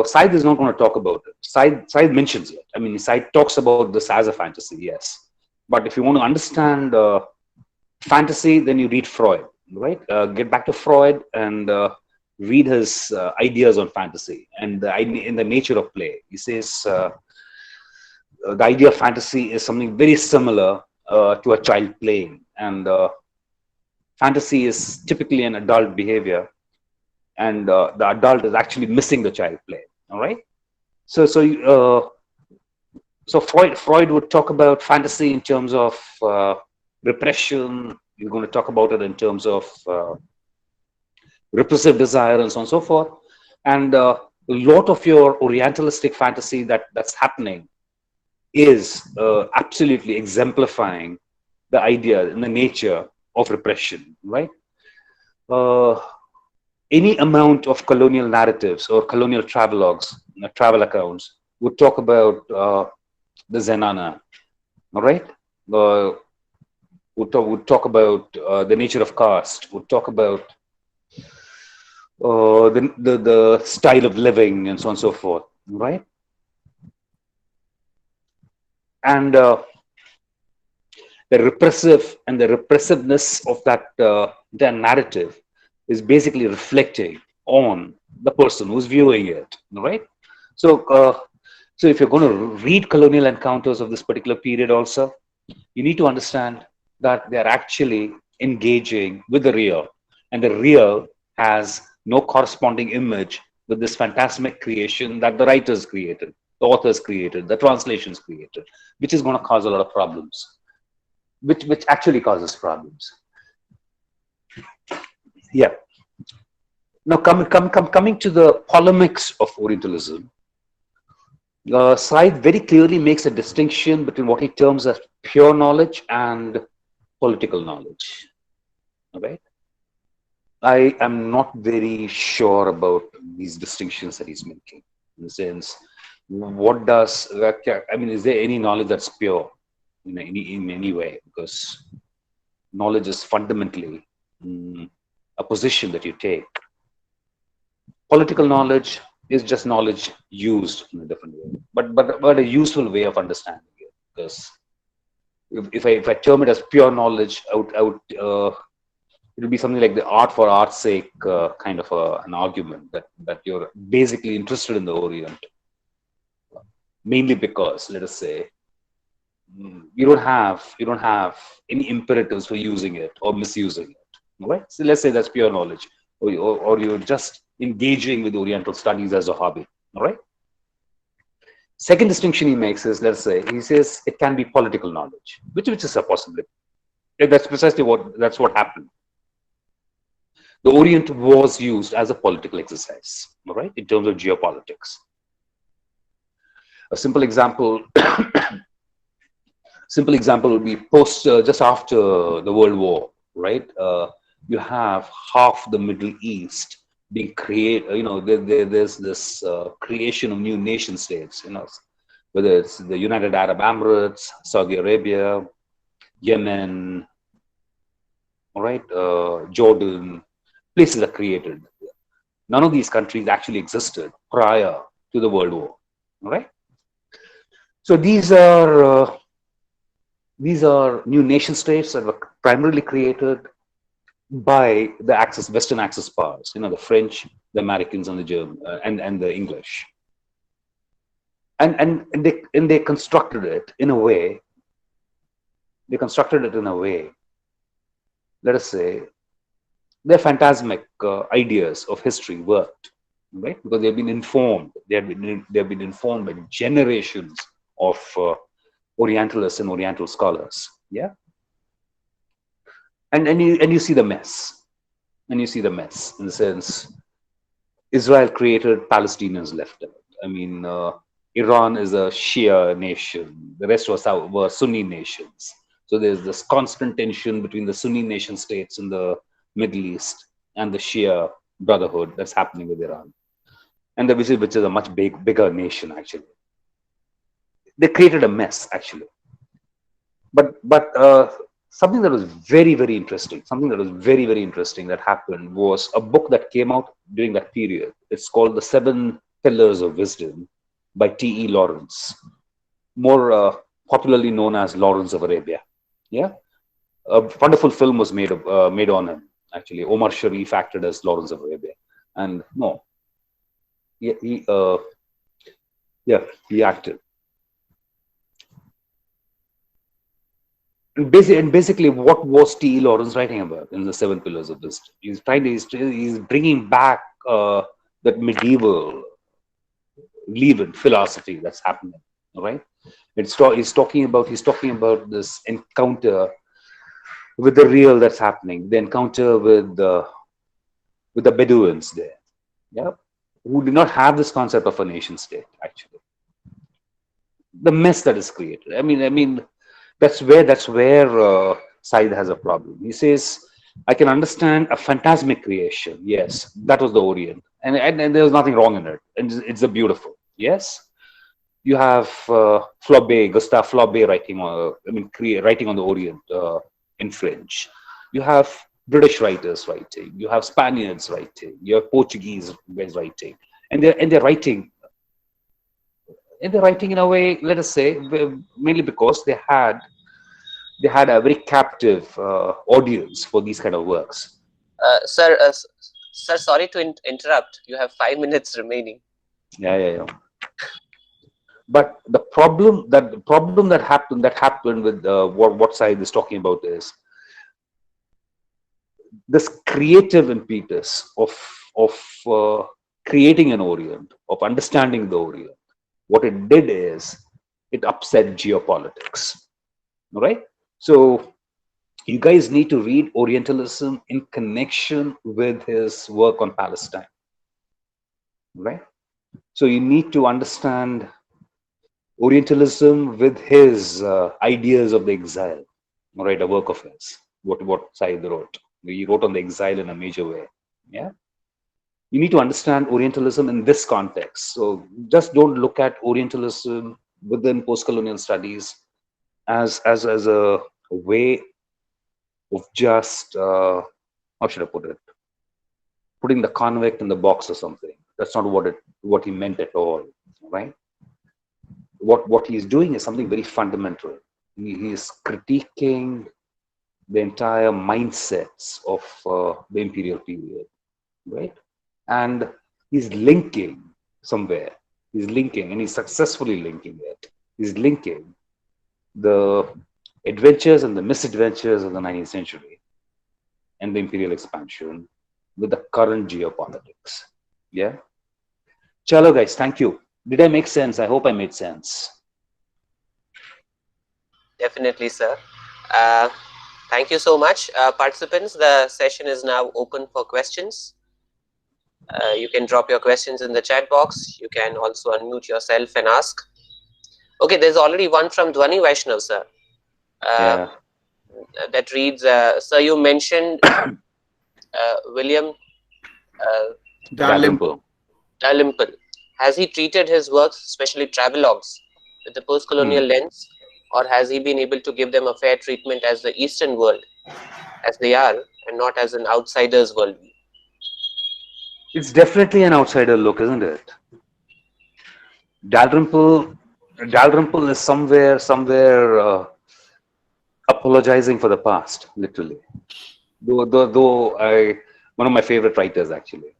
Said is not going to talk about it. Said mentions it. I mean, Said talks about this as a fantasy, yes. But if you want to understand fantasy, then you read Freud, right? Get back to Freud and read his ideas on fantasy and in the nature of play. He says the idea of fantasy is something very similar to a child playing, and fantasy is typically an adult behavior, and the adult is actually missing the child play. All right. So Freud would talk about fantasy in terms of repression. You're going to talk about it in terms of repressive desire and so on and so forth. And a lot of your Orientalistic fantasy that's happening is absolutely exemplifying the idea and the nature of repression, right? Any amount of colonial narratives or colonial travelogues, travel accounts would talk about the Zenana, all right? Would talk about the nature of caste, would talk about the style of living and so on and so forth, right? And the repressive and the repressiveness of that their narrative is basically reflecting on the person who's viewing it, right? So if you're going to read colonial encounters of this particular period also, you need to understand that they're actually engaging with the real, and the real has no corresponding image with this phantasmic creation that the writers created, the authors created, the translations created, which is going to cause a lot of problems, which actually causes problems. Yeah. Now, coming to the polemics of Orientalism, Said very clearly makes a distinction between what he terms as pure knowledge and political knowledge. All right. I am not very sure about these distinctions that he's making. In the sense, what does I mean? Is there any knowledge that's pure in any way? Because knowledge is fundamentally a position that you take. Political knowledge is just knowledge used in a different way, but a useful way of understanding it. Because if I term it as pure knowledge, it will be something like the art for art's sake kind of an argument that you're basically interested in the Orient, mainly because, let us say, you don't have any imperatives for using it or misusing it, right? So let's say that's pure knowledge, or you're just engaging with Oriental studies as a hobby, all right? Second distinction he makes is, let's say, he says it can be political knowledge, which is a possibility. That's precisely what happened. The Orient was used as a political exercise, all right, in terms of geopolitics. A simple example would be just after the World War, right? You have half the Middle East being created. There's this creation of new nation states. Whether it's the United Arab Emirates, Saudi Arabia, Yemen, all right, Jordan. Places are created. None of these countries actually existed prior to the World War, all right? So these are These are new nation states that were primarily created by the Western Axis powers, the French, the Americans, and the German, and the English. And they constructed it in a way. They constructed it in a way. Let us say their phantasmic ideas of history worked, right? Because they've been informed. They've been informed by generations of Orientalists and Oriental scholars. Yeah, and you see the mess, and you see the mess in the sense Israel created, Palestinians left out. I mean, Iran is a Shia nation. The rest were Sunni nations. So there's this constant tension between the Sunni nation states in the Middle East and the Shia brotherhood that's happening with Iran, and which is a much bigger nation actually. They created a mess actually. But something that was very interesting, that happened was a book that came out during that period. It's called The 7 Pillars of Wisdom by T.E. Lawrence, more popularly known as Lawrence of Arabia. Yeah, a wonderful film was made on him. Actually, Omar Sharif acted as Lawrence of Arabia, and he acted. And basically, what was T.E. Lawrence writing about in the 7 Pillars of Wisdom? He's bringing back that medieval leaven philosophy that's happening. All right, he's talking about this encounter with the real that's happening, the encounter with the Bedouins there, yeah, who did not have this concept of a nation state. Actually, the mess that is created. I mean. That's where Said has a problem. He says, I can understand a phantasmic creation. Yes, that was the Orient. And there's nothing wrong in it. And it's a beautiful. Yes. You have Gustave Flaubert writing on the Orient in French. You have British writers writing. You have Spaniards writing. You have Portuguese writing. And they're writing. And they're writing in a way, let us say, mainly because they had a very captive audience for these kind of works. Sir, sorry to interrupt. You have 5 minutes remaining. Yeah. But the problem that happened with what Said is talking about is this creative impetus of creating an Orient, of understanding the Orient. What it did is it upset geopolitics. All right. So you guys need to read Orientalism in connection with his work on Palestine. Right. So you need to understand Orientalism with his ideas of the exile. All right, a work of his. What Said wrote. He wrote on the exile in a major way. Yeah. You need to understand Orientalism in this context. So just don't look at Orientalism within post-colonial studies as a way of just, how should I put it? Putting the convict in the box or something. That's not what he meant at all, right? What he's doing is something very fundamental. He is critiquing the entire mindsets of the imperial period, right? And he's linking somewhere. He's linking, and he's successfully linking it. He's linking the adventures and the misadventures of the 19th century and the imperial expansion with the current geopolitics. Yeah. Chalo, guys, thank you. Did I make sense? I hope I made sense. Definitely, sir. Thank you so much. Participants, the session is now open for questions. You can drop your questions in the chat box. You can also unmute yourself and ask. Okay, there's already one from Dhwani Vaishnav, sir. That reads, sir, you mentioned William Dalrymple. Has he treated his works, especially travelogues, with the post-colonial lens, or has he been able to give them a fair treatment as the Eastern world, as they are, and not as an outsider's worldview? It's definitely an outsider look, isn't it? Dalrymple is somewhere apologizing for the past, literally. Though one of my favorite writers actually,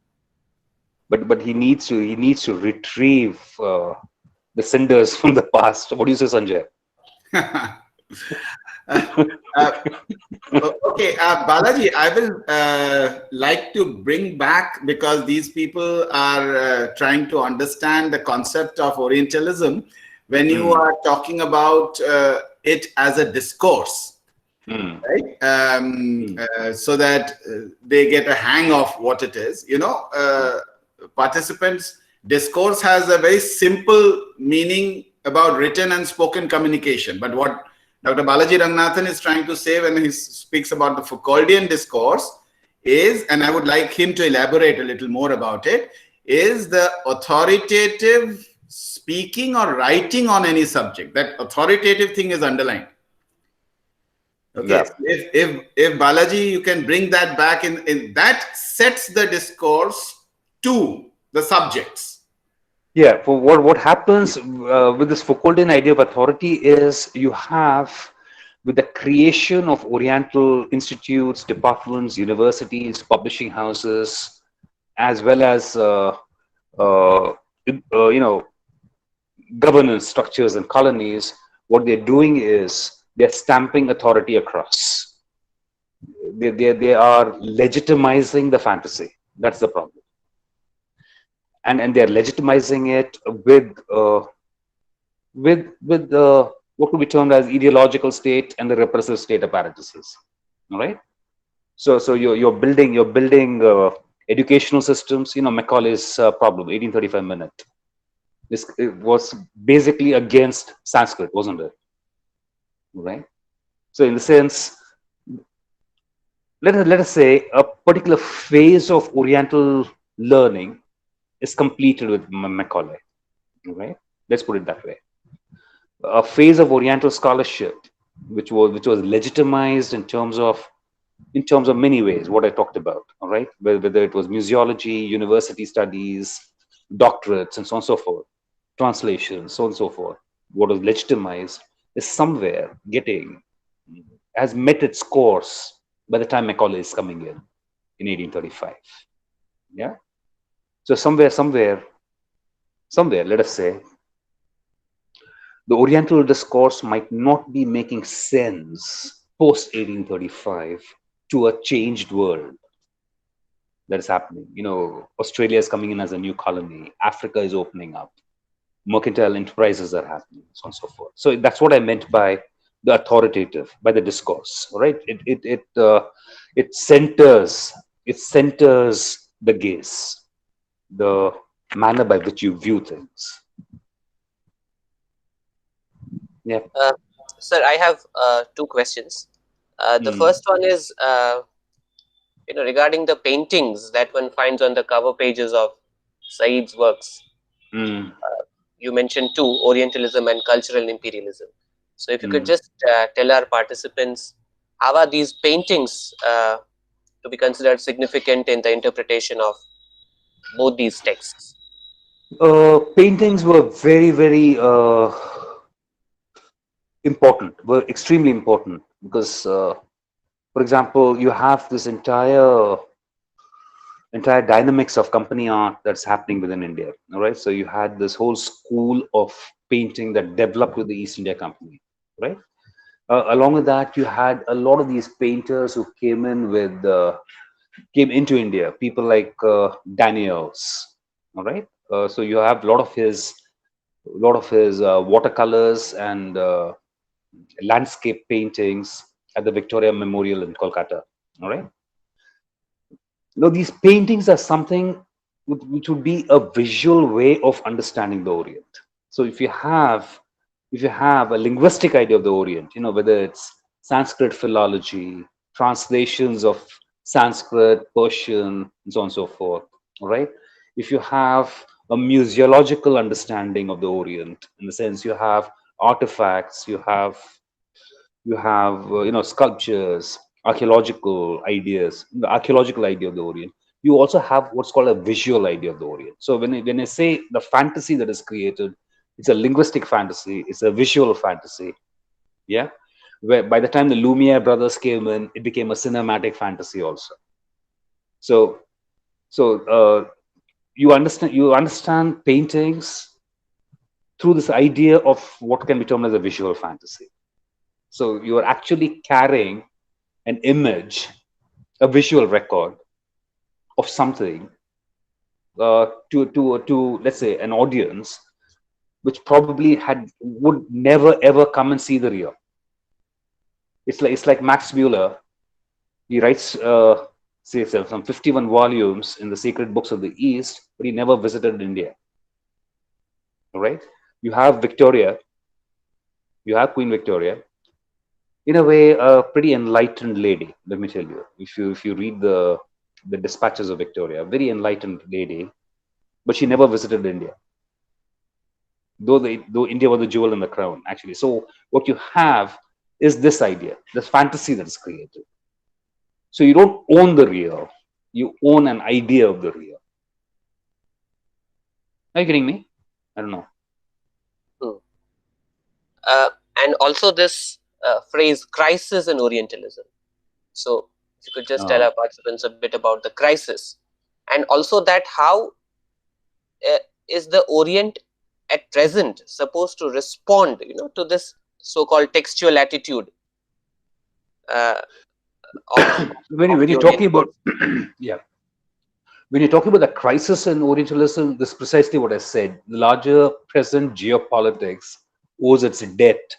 but he needs to retrieve the cinders from the past. What do you say, Sanjay? uh, okay, Balaji, I will like to bring back, because these people are trying to understand the concept of Orientalism when you are talking about it as a discourse, right? So that they get a hang of what it is. Participants, discourse has a very simple meaning about written and spoken communication. But what Dr. Balaji Ranganathan is trying to say when he speaks about the Foucauldian discourse is, and I would like him to elaborate a little more about it, is the authoritative speaking or writing on any subject. That authoritative thing is underlined. Okay, Yeah. so if Balaji, you can bring that back in that sets the discourse to the subjects. Yeah, for what happens with this Foucauldian idea of authority is you have, with the creation of Oriental institutes, departments, universities, publishing houses, as well as governance structures and colonies, what they're doing is they're stamping authority across. They are legitimizing the fantasy. That's the problem. And they're legitimizing it with what could be termed as ideological state and the repressive state apparatuses. All right. So you're building educational systems. Macaulay's problem, 1835 minute. It was basically against Sanskrit, wasn't it? Right. So in the sense, let us say a particular phase of Oriental learning is completed with Macaulay. Right. Let's put it that way. A phase of Oriental scholarship, which was legitimized in terms of many ways, what I talked about, all right, whether it was museology, university studies, doctorates, and so on and so forth, translations, so on and so forth. What was legitimized is somewhere has met its course by the time Macaulay is coming in 1835. Yeah. So somewhere, let us say, the Oriental discourse might not be making sense post 1835 to a changed world that is happening. Australia is coming in as a new colony. Africa is opening up. Mercantile enterprises are happening, so on and so forth. So that's what I meant by the authoritative, by the discourse. Right? It centers the gaze, the manner by which you view things. Yeah. Sir, I have two questions. The first one is, regarding the paintings that one finds on the cover pages of Said's works. You mentioned two, Orientalism and cultural imperialism. So if you could just tell our participants, how are these paintings to be considered significant in the interpretation of both these texts? Paintings were very, very important, were extremely important, because, for example, you have this entire dynamics of company art that's happening within India. All right. So you had this whole school of painting that developed with the East India Company. Right. Along with that, you had a lot of these painters who came into India. People like Daniels. All right. So you have a lot of his watercolors and landscape paintings at the Victoria Memorial in Kolkata. All right. These paintings are something which would be a visual way of understanding the Orient. So if you have a linguistic idea of the Orient, whether it's Sanskrit philology, translations of Sanskrit, Persian, and so on and so forth, all right? If you have a museological understanding of the Orient, in the sense you have artifacts, you have sculptures, archaeological ideas, the archaeological idea of the Orient. You also have what's called a visual idea of the Orient. So when I say the fantasy that is created, it's a linguistic fantasy, it's a visual fantasy. Yeah. where by the time the Lumiere brothers came in, it became a cinematic fantasy also. So you understand paintings through this idea of what can be termed as a visual fantasy. So you are actually carrying an image, a visual record of something to let's say an audience which probably would never ever come and see the real. It's like Max Muller. He writes say some 51 volumes in the Secret Books of the East, but he never visited India. All right, you have Victoria, you have Queen Victoria, in a way a pretty enlightened lady. Let me tell you, if you read the dispatches of Victoria, very enlightened lady, but she never visited India. Though India was the jewel in the crown, actually. So what you have is this idea, this fantasy that is created. So you don't own the real, you own an idea of the real. Are you getting me? I don't know. And also this phrase crisis in Orientalism. So if you could just tell our participants a bit about the crisis, and also that how is the Orient at present supposed to respond, to this so-called textual attitude when you're talking about yeah, when you're talking about the crisis in Orientalism, this is precisely what I said. The larger present geopolitics owes its debt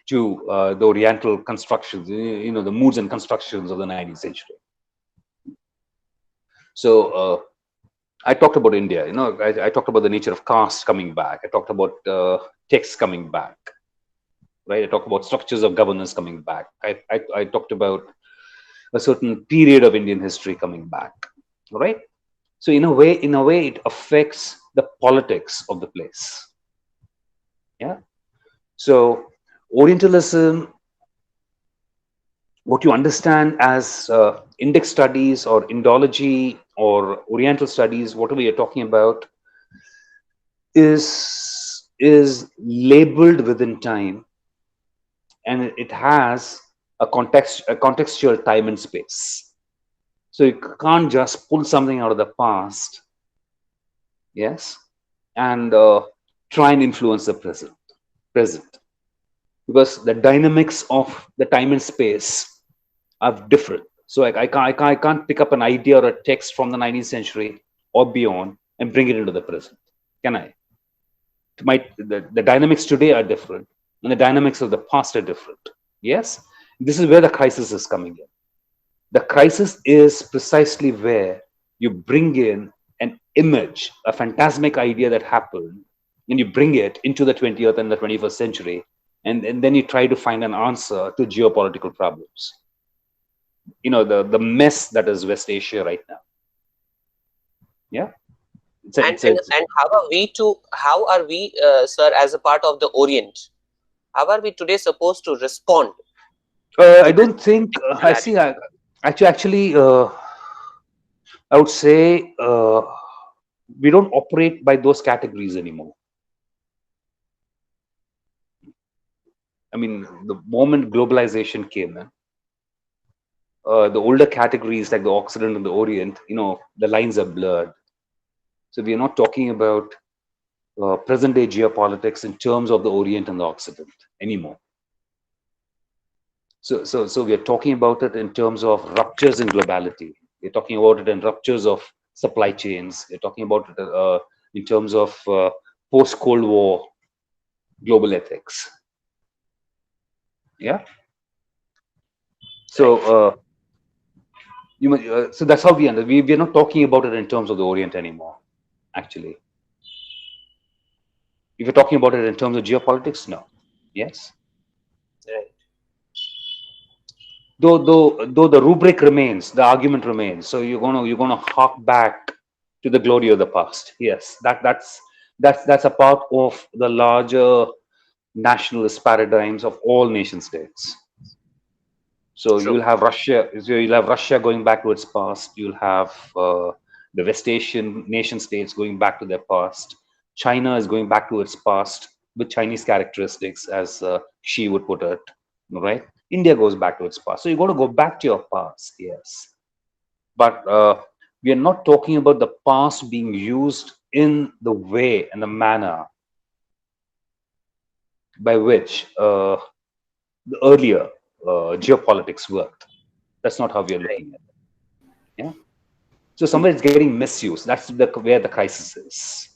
to the Oriental constructions, the moods and constructions of the 19th century. So I talked about India. I talked about the nature of caste coming back. I talked about texts coming back. Right. I talked about structures of governance coming back. I talked about a certain period of Indian history coming back. Right. So in a way, it affects the politics of the place. Yeah. So Orientalism, what you understand as index studies or Indology or Oriental studies, whatever we are talking about, is labeled within time, and it has a contextual time and space. So you can't just pull something out of the past, yes, and try and influence the present, because the dynamics of the time and space are different. So I can't pick up an idea or a text from the 19th century or beyond and bring it into the present, can I? The dynamics today are different, and the dynamics of the past are different. Yes, this is where the crisis is coming in. The crisis is precisely where you bring in an image, a phantasmic idea that happened, and you bring it into the 20th and the 21st century, and then you try to find an answer to geopolitical problems. The mess that is West Asia right now. Yeah. And how are we, sir, as a part of the Orient, how are we today supposed to respond? I don't think I see. Actually, I would say we don't operate by those categories anymore. I mean, the moment globalization came in, the older categories like the Occident and the Orient, the lines are blurred. So we are not talking about present day geopolitics in terms of the Orient and the Occident anymore. So we are talking about it in terms of ruptures in globality. We're talking about it in ruptures of supply chains. We're talking about it in terms of post-Cold War global ethics. Yeah. So so that's how we end. We're not talking about it in terms of the Orient anymore. Actually, if you're talking about it in terms of geopolitics, no. Yes. Right. Though the rubric remains, the argument remains. So you're gonna hark back to the glory of the past. Yes, that's a part of the larger nationalist paradigms of all nation states. So True. you'll have Russia going back to its past. You'll have the West Asian nation states going back to their past. China is going back to its past with Chinese characteristics, as Xi would put it, right? India goes back to its past. So you got to go back to your past, yes. But we are not talking about the past being used in the way and the manner by which the earlier geopolitics worked. That's not how we are Right. looking at it. Yeah. So somewhere it's getting misused. That's where the crisis is.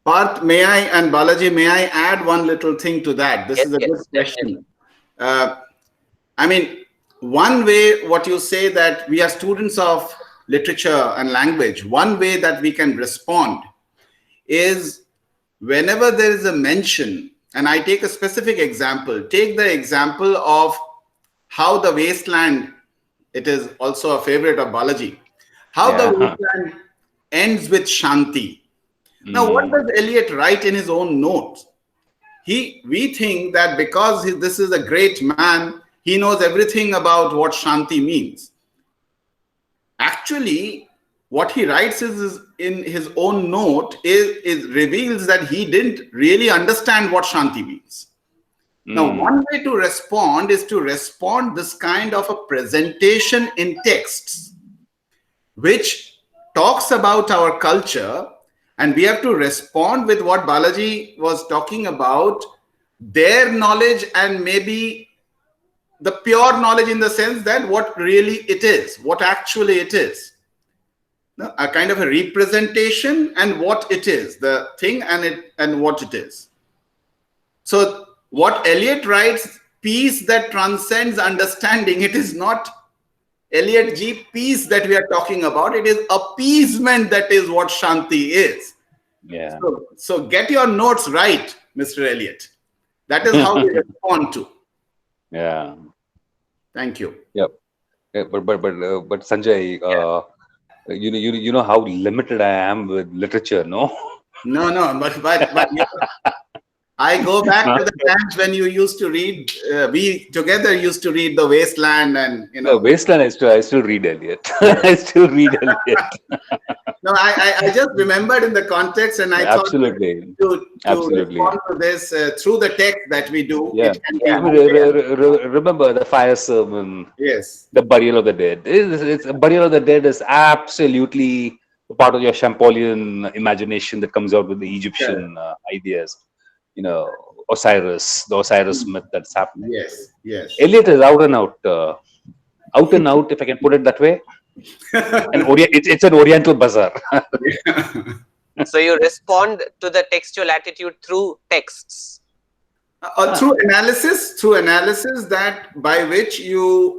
Parth, may I, and Balaji, may I add one little thing to that? This Yes, is a good yes, definitely. question. Uh, I mean, one way, what you say, that we are students of literature and language, one way that we can respond is whenever there is a mention, and I take a specific example, take the example of how the wasteland, it is also a favorite of Balaji, how the Yeah. wasteland ends with Shanti. Now, what Mm. does Eliot write in his own notes? We think that because this is a great man, he knows everything about what Shanti means. Actually, what he writes is in his own note is reveals that he didn't really understand what Shanti means. Now, Mm. one way to respond is to respond this kind of a presentation in texts, which talks about our culture, and we have to respond with what Balaji was talking about, their knowledge, and maybe the pure knowledge in the sense that what really it is, what actually it is. A kind of a representation and what it is, the thing and what it is. So what Eliot writes, peace that transcends understanding, it is not Eliot G. peace that we are talking about. It is appeasement that is what Shanti is. Yeah. So get your notes right, Mr. Eliot. That is how we respond to. Yeah. Thank you. Yep. Yeah, but Sanjay, you know how limited I am with literature, no? No, but I go back to the times when you used to read. We together used to read The Wasteland, and No, Wasteland, I still read Eliot. Yes. I still read Eliot. No, I just remembered in the context, and I thought Absolutely. to Absolutely. respond to this through the text that we do. Yeah. It can be Yeah. I mean, one way. remember the fire sermon, Yes. the burial of the dead. It's burial of the dead is absolutely a part of your Champollion imagination that comes out with the Correct. Egyptian ideas. You know, Osiris, the Osiris myth that's happening. Yes. Yes. Eliot is out and out, if I can put it that way. It's an Oriental bazaar. So you respond to the textual attitude through texts. Through analysis that by which you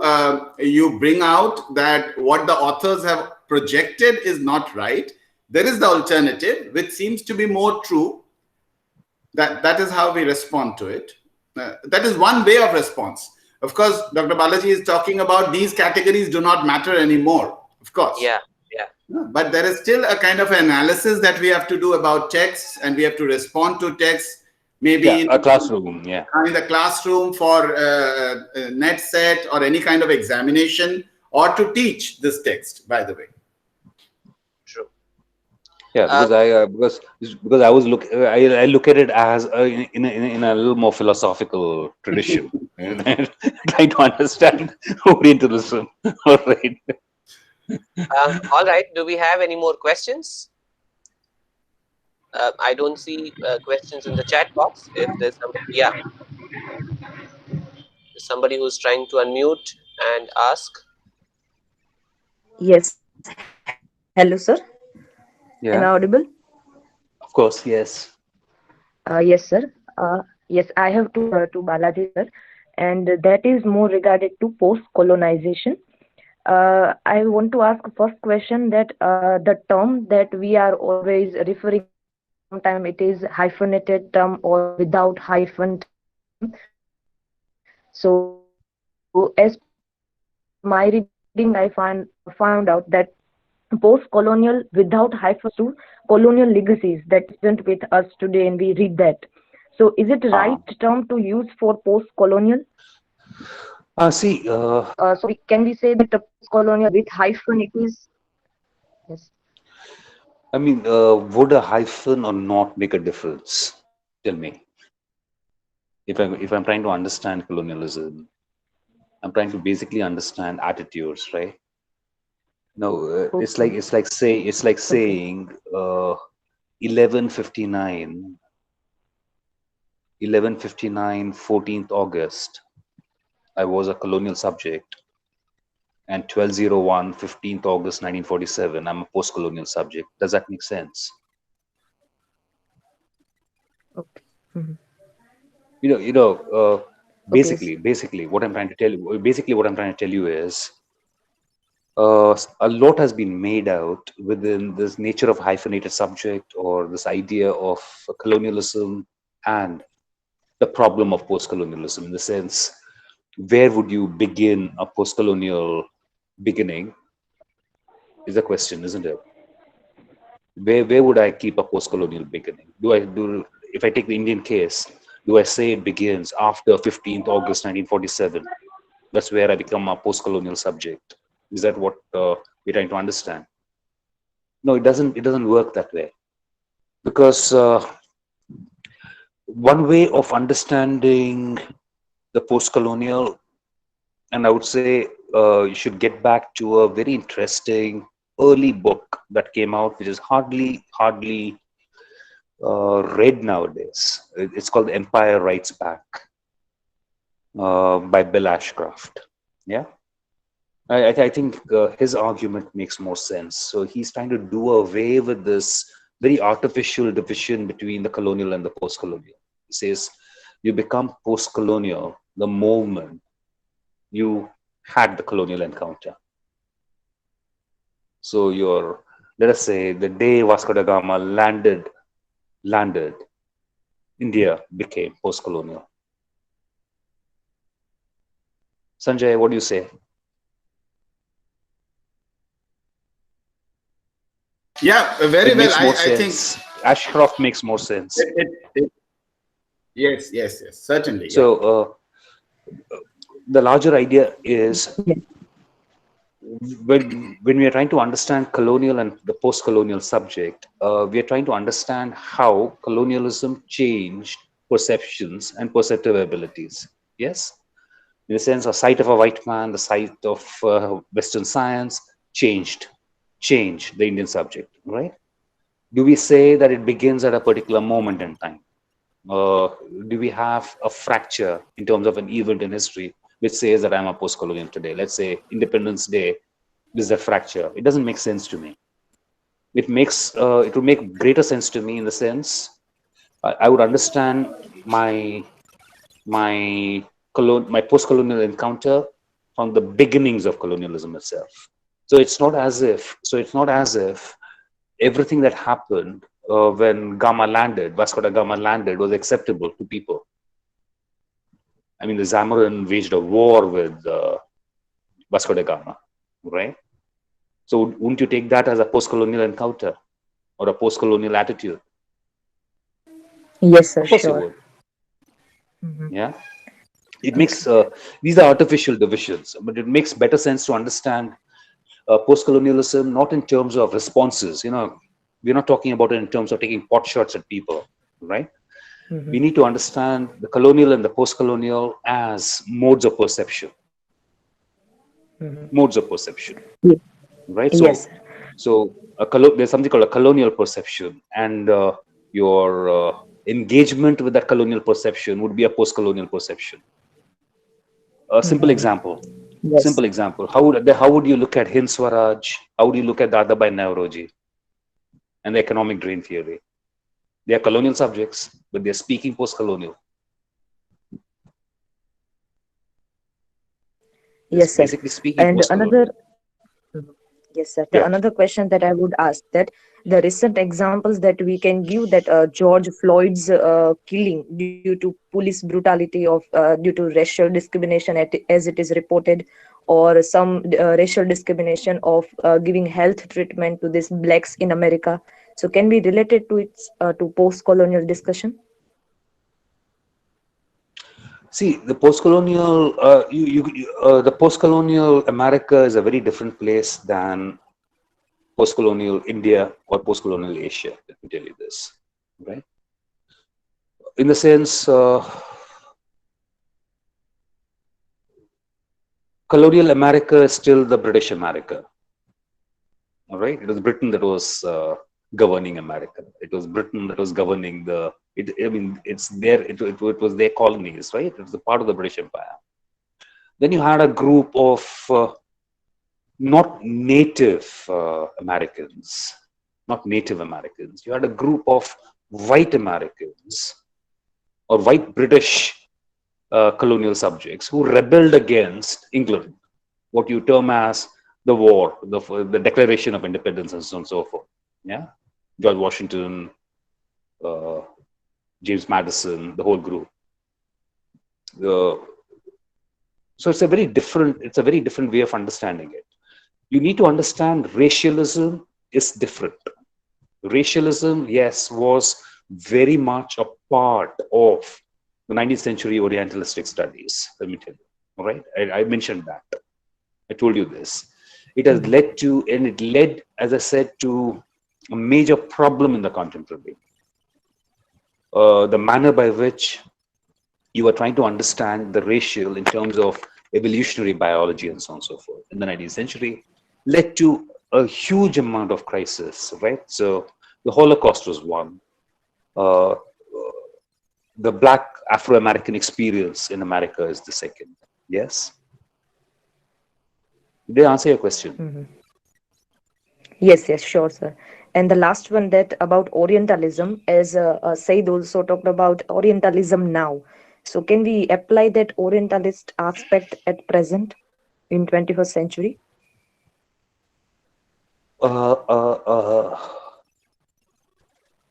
bring out that what the authors have projected is not right. There is the alternative, which seems to be more true. That is how we respond to it. That is one way of response. Of course, Dr. Balaji is talking about these categories do not matter anymore. Of course. Yeah. Yeah. But there is still a kind of analysis that we have to do about texts, and we have to respond to texts. Maybe Yeah, a classroom. Yeah. in the classroom for net set or any kind of examination, or to teach this text, by the way. True. Yeah, because I look at it as in a little more philosophical tradition, trying to understand Orientalism. All right. All right. Do we have any more questions? I don't see questions in the chat box. If there's somebody, yeah, there's somebody who's trying to unmute and ask. Yes. Hello, sir. Am I audible? Yeah, of course. Yes. Yes, sir. Yes, I have to Balaji, sir, and that is more regarded to post-colonization. I want to ask first question that the term that we are always referring to, sometimes it is hyphenated term or without hyphen term. So as per my reading, I found out that post-colonial without hyphen refers to colonial legacies that is present with us today, and we read that. So is it right Uh, term to use for post-colonial? See, So can we say that the post-colonial with hyphen it is? Yes. I mean, would a hyphen or not make a difference? Tell me, if I'm trying to understand colonialism. I'm trying to basically understand attitudes, right? No, Okay. it's like Okay. saying 11:59, 11:59, 14th August, I was a colonial subject, and 12:01, 15th August 1947, I'm a post-colonial subject. Does that make sense? Okay. Mhm. You know, Okay. basically, what I'm trying to tell you, is a lot has been made out within this nature of hyphenated subject, or this idea of colonialism and the problem of post-colonialism, in the sense, where would you begin a post-colonial beginning is a question, isn't it? Where would I keep a post-colonial beginning? If I take the Indian case, do I say it begins after 15th August 1947? That's where I become a post-colonial subject. Is that what we're trying to understand? No, it doesn't. It doesn't work that way, because one way of understanding the post-colonial, and I would say you should get back to a very interesting early book that came out, which is hardly read nowadays. It's called Empire Writes Back, by Bill Ashcroft. Yeah, I think his argument makes more sense. So he's trying to do away with this very artificial division between the colonial and the post-colonial. He says you become post-colonial the moment you had the colonial encounter. So let us say, the day Vasco da Gama landed, India became post-colonial. Sanjay, what do you say? Yeah, very It well. makes more I think sense. Ashcroft makes more sense. yes, certainly. So Yeah. the larger idea is, Yes. when we are trying to understand colonial and the post-colonial subject, we are trying to understand how colonialism changed perceptions and perceptive abilities. Yes, in the sense, a sight of a white man, the sight of Western science changed the Indian subject, right? Do we say that it begins at a particular moment in time? Do we have a fracture in terms of an event in history which says that I'm a post-colonial today? Let's say Independence Day, this is a fracture. It doesn't make sense to me. It would make greater sense to me, in the sense, I would understand my post-colonial encounter from the beginnings of colonialism itself. So it's not as if everything that happened when Vasco da Gama landed, was acceptable to people. I mean, the Zamorin waged a war with Vasco da Gama, right? So wouldn't you take that as a post-colonial encounter or a post-colonial attitude? Yes, sir. Of course you Sure. would. Mhm. Yeah. It Yes. makes these are artificial divisions, but it makes better sense to understand post-colonialism not in terms of responses. We're not talking about it in terms of taking pot shots at people, right? Mhm. We need to understand the colonial and the post-colonial as modes of perception. Mhm. Modes of perception, Ye- right? Yes, sir. There's something called a colonial perception, and your engagement with that colonial perception would be a post-colonial perception. A simple Mhm. example. Yes. How would you look at Hind Swaraj? How would you look at Dadabhai Nauroji and the economic drain theory? They are colonial subjects, but they're speaking post-colonial. They're Yes, sir. basically speaking And another, post-colonial. mhm. Yes, sir. The Yeah. another question that I would ask, that the recent examples that we can give, that George Floyd's killing due to police brutality of due to racial discrimination, as it is reported, or some racial discrimination of giving health treatment to these blacks in America. So can be related to its to post-colonial discussion? See, the post-colonial America is a very different place than post-colonial India or post-colonial Asia. Let me tell you this, right? In the sense, colonial America is still the British America. All right, it was Britain that was governing America. It was Britain that was governing the. I mean, it's their. It was their colonies, right? It was a part of the British Empire. Then you had a group of not Native Americans, not Native Americans. You had a group of white Americans or white British colonial subjects who rebelled against England, what you term as the war, the Declaration of Independence, and so on and so forth. Yeah, George Washington, James Madison, the whole group. So it's a very different way of understanding it. You need to understand racialism is different. Racialism, yes, was very much a part of the 19th century Orientalistic studies. Let me tell you. All right, I mentioned that. I told you this. It has led to, and it led, as I said, to a major problem in the contemporary. The manner by which you are trying to understand the racial in terms of evolutionary biology and so on and so forth in the 19th century led to a huge amount of crisis, right? So the Holocaust was one. The Black Afro-American experience in America is the second. Yes? Did I answer your question? Yes, sure, sir. And the last one, that about Orientalism, as Said also talked about Orientalism now. So can we apply that Orientalist aspect at present in 21st century?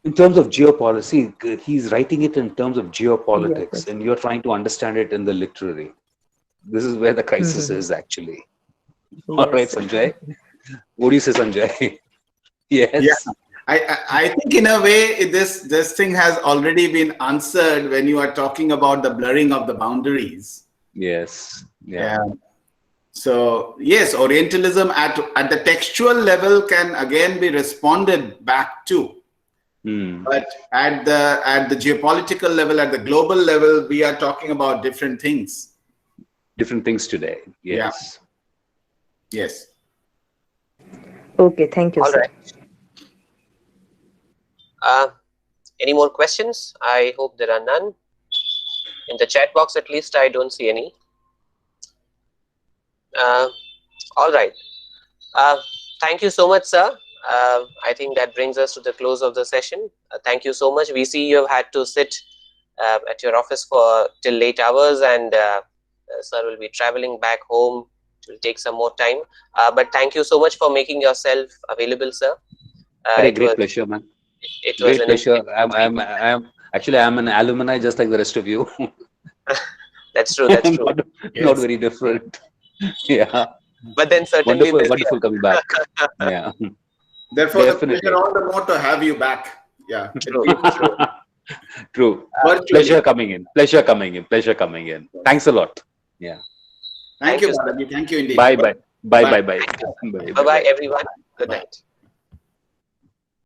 In terms of geopolicy, he's writing it in terms of geopolitics, Yes. and you're trying to understand it in the literary. This is where the crisis is, actually. All right, Sanjay. What do you say, Sanjay? Yes. Yeah. I think in a way this thing has already been answered when you are talking about the blurring of the boundaries. Yes. Yeah. So yes, Orientalism at the textual level can again be responded back to. But at the geopolitical level, at the global level, we are talking about different things. Different things today. Yes. Yeah. Yes. Okay, thank you, All sir. right. Any more questions? I hope there are none. In the chat box, at least, I don't see any. All right. Thank you so much, sir. I think that brings us to the close of the session. Thank you so much. We see you have had to sit at your office for till late hours, and sir will be traveling back home. It will take some more time. But thank you so much for making yourself available, sir. Great pleasure, man. It was great pleasure. I'm an alumni just like the rest of you. That's true. That's true. Not very different. Yeah. But then certainly wonderful coming back. Yeah. Therefore, the pleasure all the more to have you back. Yeah. True. Pleasure coming in. Pleasure coming in. Thanks a lot. Yeah. Thank you, Balaji. Thank you indeed. Bye. Bye, everyone. Good night.